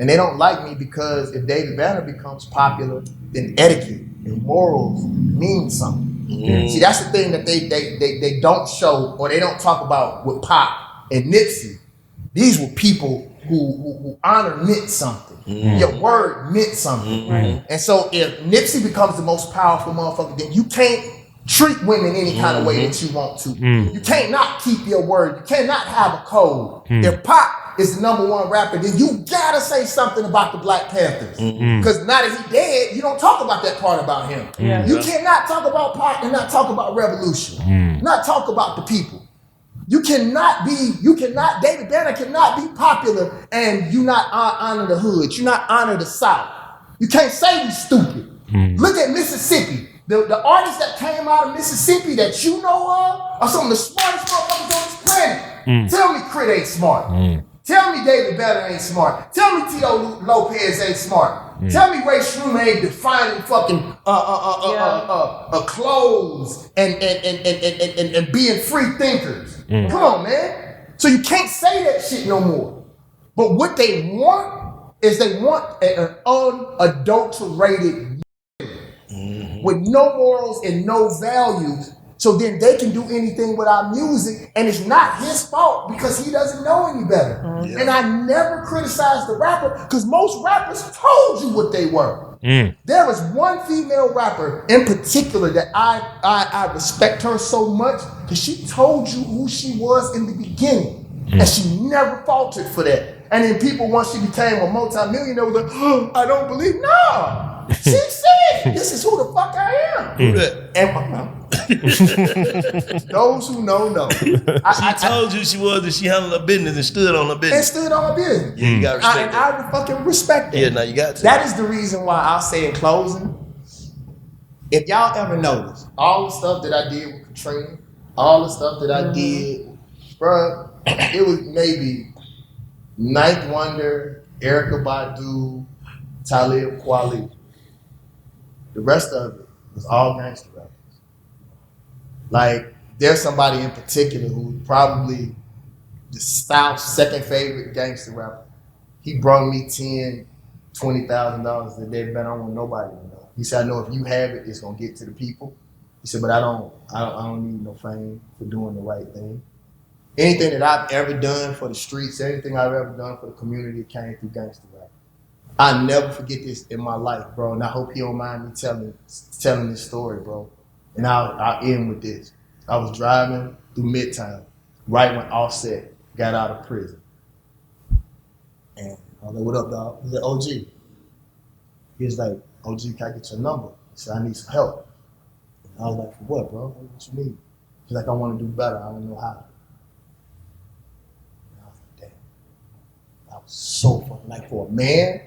and they don't like me because if David Banner becomes popular, then etiquette and morals mean something. See, that's the thing that they don't show or they don't talk about with Pop and Nipsey. These were people who honor meant something. Your word meant something. And so if Nipsey becomes the most powerful motherfucker, then you can't treat women any kind of way that you want to. You can't not keep your word. You cannot have a code. If Pop is the #1 rapper, then you gotta say something about the Black Panthers. Because now that he's dead, you don't talk about that part about him. You cannot talk about Pop and not talk about revolution. Not talk about the people. David Banner cannot be popular and you not honor the hood. You not honor the South. You can't say we stupid. Look at Mississippi. The artists that came out of Mississippi that you know of are some of the smartest motherfuckers on this planet. Tell me Crit ain't smart. Tell me David Banner ain't smart. Tell me Tito Lopez ain't smart. Tell me Ray Shroomer ain't defining fucking clothes and being free thinkers. Come on, man. So you can't say that shit no more. But what they want is they want an unadulterated with no morals and no values. So then they can do anything with our music, and it's not his fault because he doesn't know any better. And I never criticized the rapper because most rappers told you what they were. There was one female rapper in particular that I respect her so much because she told you who she was in the beginning, and she never faltered for that. And then people, once she became a multi-millionaire, was like, oh, I don't believe. No, she said, this is who the fuck I am. And those who know. She told you she was, and she handled her business and stood on her business. Yeah, you gotta respect that. I fucking respect that. Yeah, now you got to. That is the reason why I'll say in closing, if y'all ever notice, all the stuff that I did with Katrina, all the stuff that I did, bro, it was maybe Ninth Wonder, Erykah Badu, Talib Kweli. The rest of it was all gangster rappers. Like, there's somebody in particular who's probably the South's second favorite gangster rapper. He brought me $10,000, $20,000 a day, but I don't want nobody to know. He said, I know if you have it, it's gonna get to the people. He said, but I don't need no fame for doing the right thing. Anything that I've ever done for the streets, anything I've ever done for the community came through gangster rap. I'll never forget this in my life, bro, and I hope you don't mind me telling this story, bro. And I'll end with this. I was driving through Midtown right when Offset got out of prison. And I was like, what up, dog? He said, OG. He was like, OG, can I get your number? He said, I need some help. And I was like, for what, bro? What you need? He's like, I want to do better. I don't know how. And I was like, damn. That was so fucking, like, for a man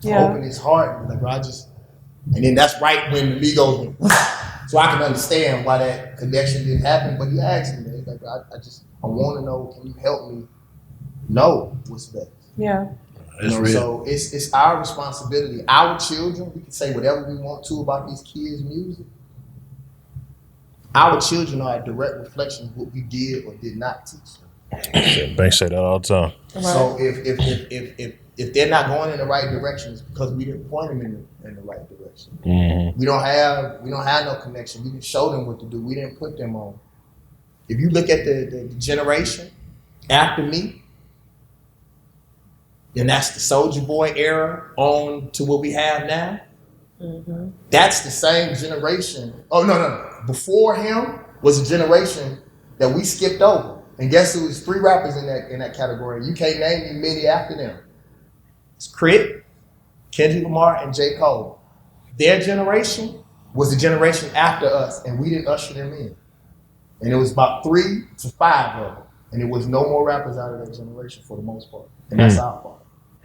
to open his heart. Like, bro, and then that's right when the Migos went, So I can understand why that connection didn't happen. But he asked me, he's like, I want to know, can you help me know what's best? Yeah. You know, so it's our responsibility. Our children, we can say whatever we want to about these kids' music. Our children are a direct reflection of what we did or did not teach them. Banks say that all the time. Right. So if they're not going in the right direction, it's because we didn't point them in the right direction. Mm-hmm. We don't have no connection. We didn't show them what to do. We didn't put them on. If you look at the generation after me, and that's the Soulja Boy era on to what we have now. Mm-hmm. That's the same generation. Oh no! Before him was a generation that we skipped over. And guess who was 3 rappers in that category? You can't name me many after them. It's Crit, Kendrick Lamar, and J. Cole. Their generation was the generation after us, and we didn't usher them in. And it was about 3 to 5 of them. And there was no more rappers out of that generation for the most part. And that's our fault.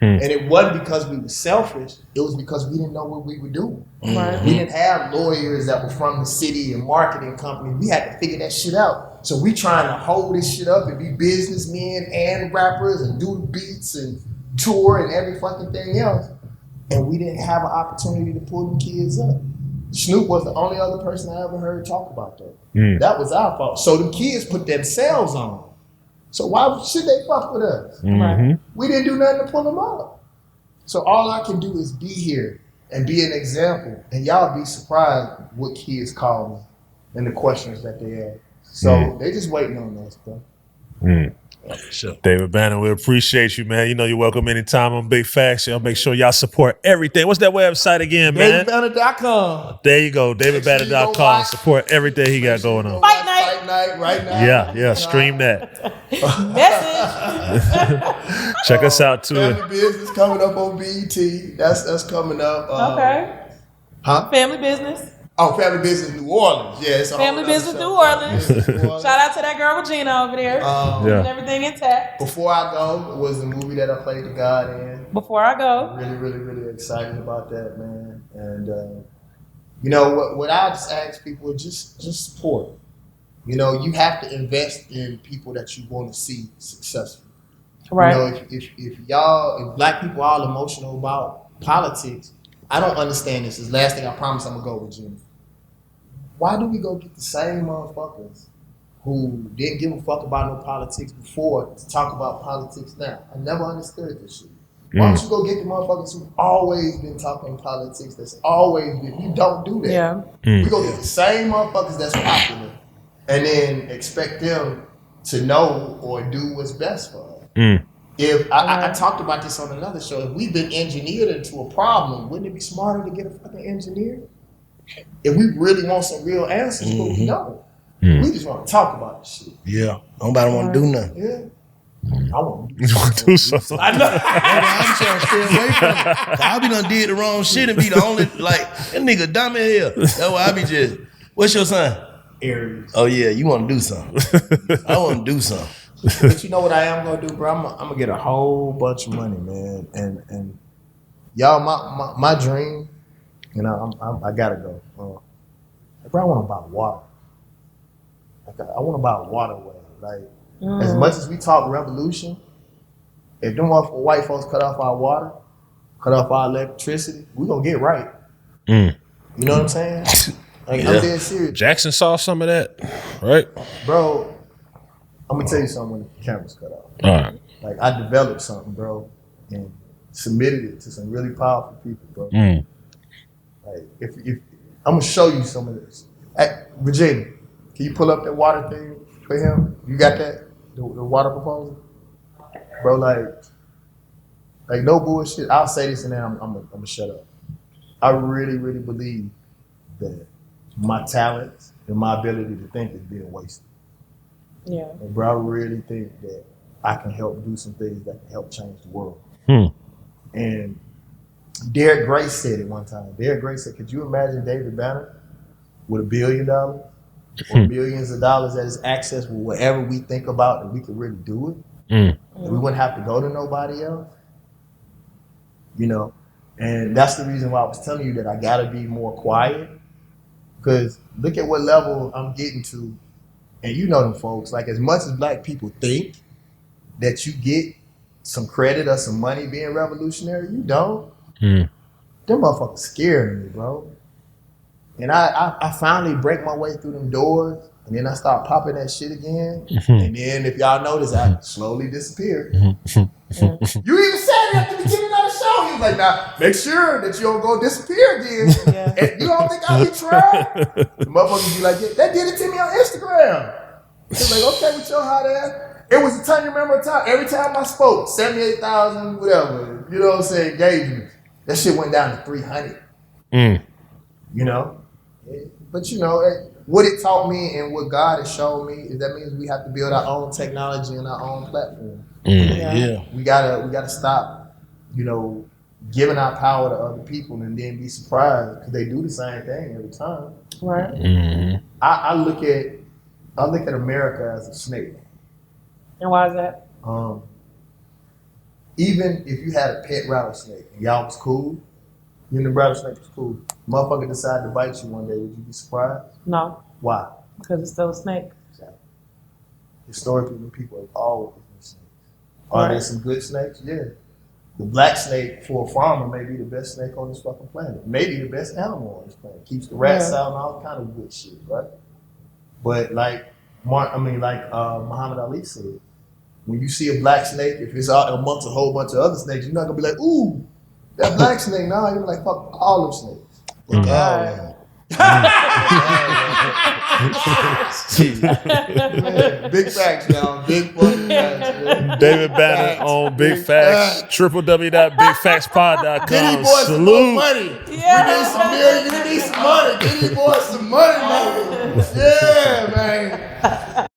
And it wasn't because we were selfish. It was because we didn't know what we were doing. Right. We didn't have lawyers that were from the city and marketing companies. We had to figure that shit out. So we trying to hold this shit up and be businessmen and rappers and do beats and tour and every fucking thing else. And we didn't have an opportunity to pull them kids up. Snoop was the only other person I ever heard talk about that. That was our fault. So the kids put themselves on. So why should they fuck with us? Mm-hmm. We didn't do nothing to pull them up. So all I can do is be here and be an example. And y'all be surprised what kids call me and the questions that they ask. So they just waiting on us, bro. Sure. David Banner, we appreciate you, man. You know you're welcome anytime on Big Facts. Y'all make sure y'all support everything. What's that website again, man? DavidBanner.com. There you go, DavidBanner.com. Support everything he got going on. Fight night. Fight night right now. Yeah, stream that. Message. Check us out too. Family Business coming up on BET. That's coming up. Okay. Huh? Family Business. Oh, Family Business New Orleans. Yeah, it's a whole Family nother Business show. New Orleans. Family Business New Orleans. Shout out to that girl Regina over there. Yeah. Everything intact. Before I Go was the movie that I played the God in. Before I go. Really, really, really excited about that, man. And you know what I just ask people is just support. You know, you have to invest in people that you want to see successful. Right. You know, if black people are all emotional about politics, I don't understand this. This last thing I promise I'm gonna go with Jimmy. Why do we go get the same motherfuckers who didn't give a fuck about no politics before to talk about politics now? I never understood this shit. Why don't you go get the motherfuckers who've always been talking politics, that's always been, you don't do that. Yeah. We go get the same motherfuckers that's popular and then expect them to know or do what's best for us. If I talked about this on another show, if we've been engineered into a problem, wouldn't it be smarter to get a fucking engineer? If we really want some real answers, but we don't. We just want to talk about this shit. Yeah. Nobody want to do nothing. Yeah. I want to You want to do something? I know. I'm trying to stay away from it. 'Cause I be done did the wrong shit and be the only, like, that nigga dumb as hell. That's why I be just, what's your sign? Aries. Oh, yeah, you want to do something. I want to do something. But you know what I am gonna do, bro? I'm gonna get a whole bunch of money, man. And y'all, my dream, you know, I gotta go. Bro, I want to buy water. I want to buy a waterway. Like, as much as we talk revolution, if them white folks cut off our water, cut off our electricity, we gonna get right. You know what I'm saying? Like, I'm dead serious. Jackson saw some of that, right? Bro, I'm gonna tell you something when the camera's cut off. All right. Like, I developed something, bro, and submitted it to some really powerful people, bro. Like, if I'm gonna show you some of this. Hey, Regina, can you pull up that water thing for him? You got that? The water proposal? Bro, like no bullshit. I'll say this and then I'm gonna shut up. I really, really believe that my talents and my ability to think is being wasted. Yeah. And bro, I really think that I can help do some things that can help change the world. And Derek Grace said it one time. Derek Grace said, could you imagine David Banner with $1 billion or millions of dollars at his access with whatever we think about that we could really do it? And we wouldn't have to go to nobody else. You know? And that's the reason why I was telling you that I gotta be more quiet Because look at what level I'm getting to. And you know them folks, like as much as black people think that you get some credit or some money being revolutionary, you don't. Them motherfuckers scare me, bro. And I finally break my way through them doors, and then I start popping that shit again. And then if y'all notice, I slowly disappear. You even said it at the beginning of the show. You was like, now, make sure that you don't go disappear again. Yeah. And you don't think I'll be trying? The motherfuckers be like, yeah, they did it to me on Instagram. It's like, okay, with your hot ass. It was a time, you remember a time, every time I spoke, 78,000, whatever, you know what I'm saying, engagement. That shit went down to 300. You know? But you know, what it taught me and what God has shown me is that means we have to build our own technology and our own platform. We gotta stop, you know, giving our power to other people and then be surprised because they do the same thing every time. Right. I look at America as a snake. And why is that? Even if you had a pet rattlesnake and y'all was cool, you and the rattlesnake was cool, motherfucker decided to bite you one day, would you be surprised? No. Why? Because it's still a snake. Exactly. Historically, the people have always been snakes. Are there some good snakes? Yeah. The black snake for a farmer may be the best snake on this fucking planet. Maybe the best animal on this planet. Keeps the rats out and all kind of good shit, right? But like Muhammad Ali said, when you see a black snake, if it's out amongst a whole bunch of other snakes, you're not gonna be like, ooh, that black snake. No, you're like, fuck all them snakes. Big facts, y'all. Big fucking facts, man. David Banner on Big Facts, www.bigfactspod.com. Get these boys some more money. Yeah. We need some million. You need some money. Get these boys some money, man. Yeah, man.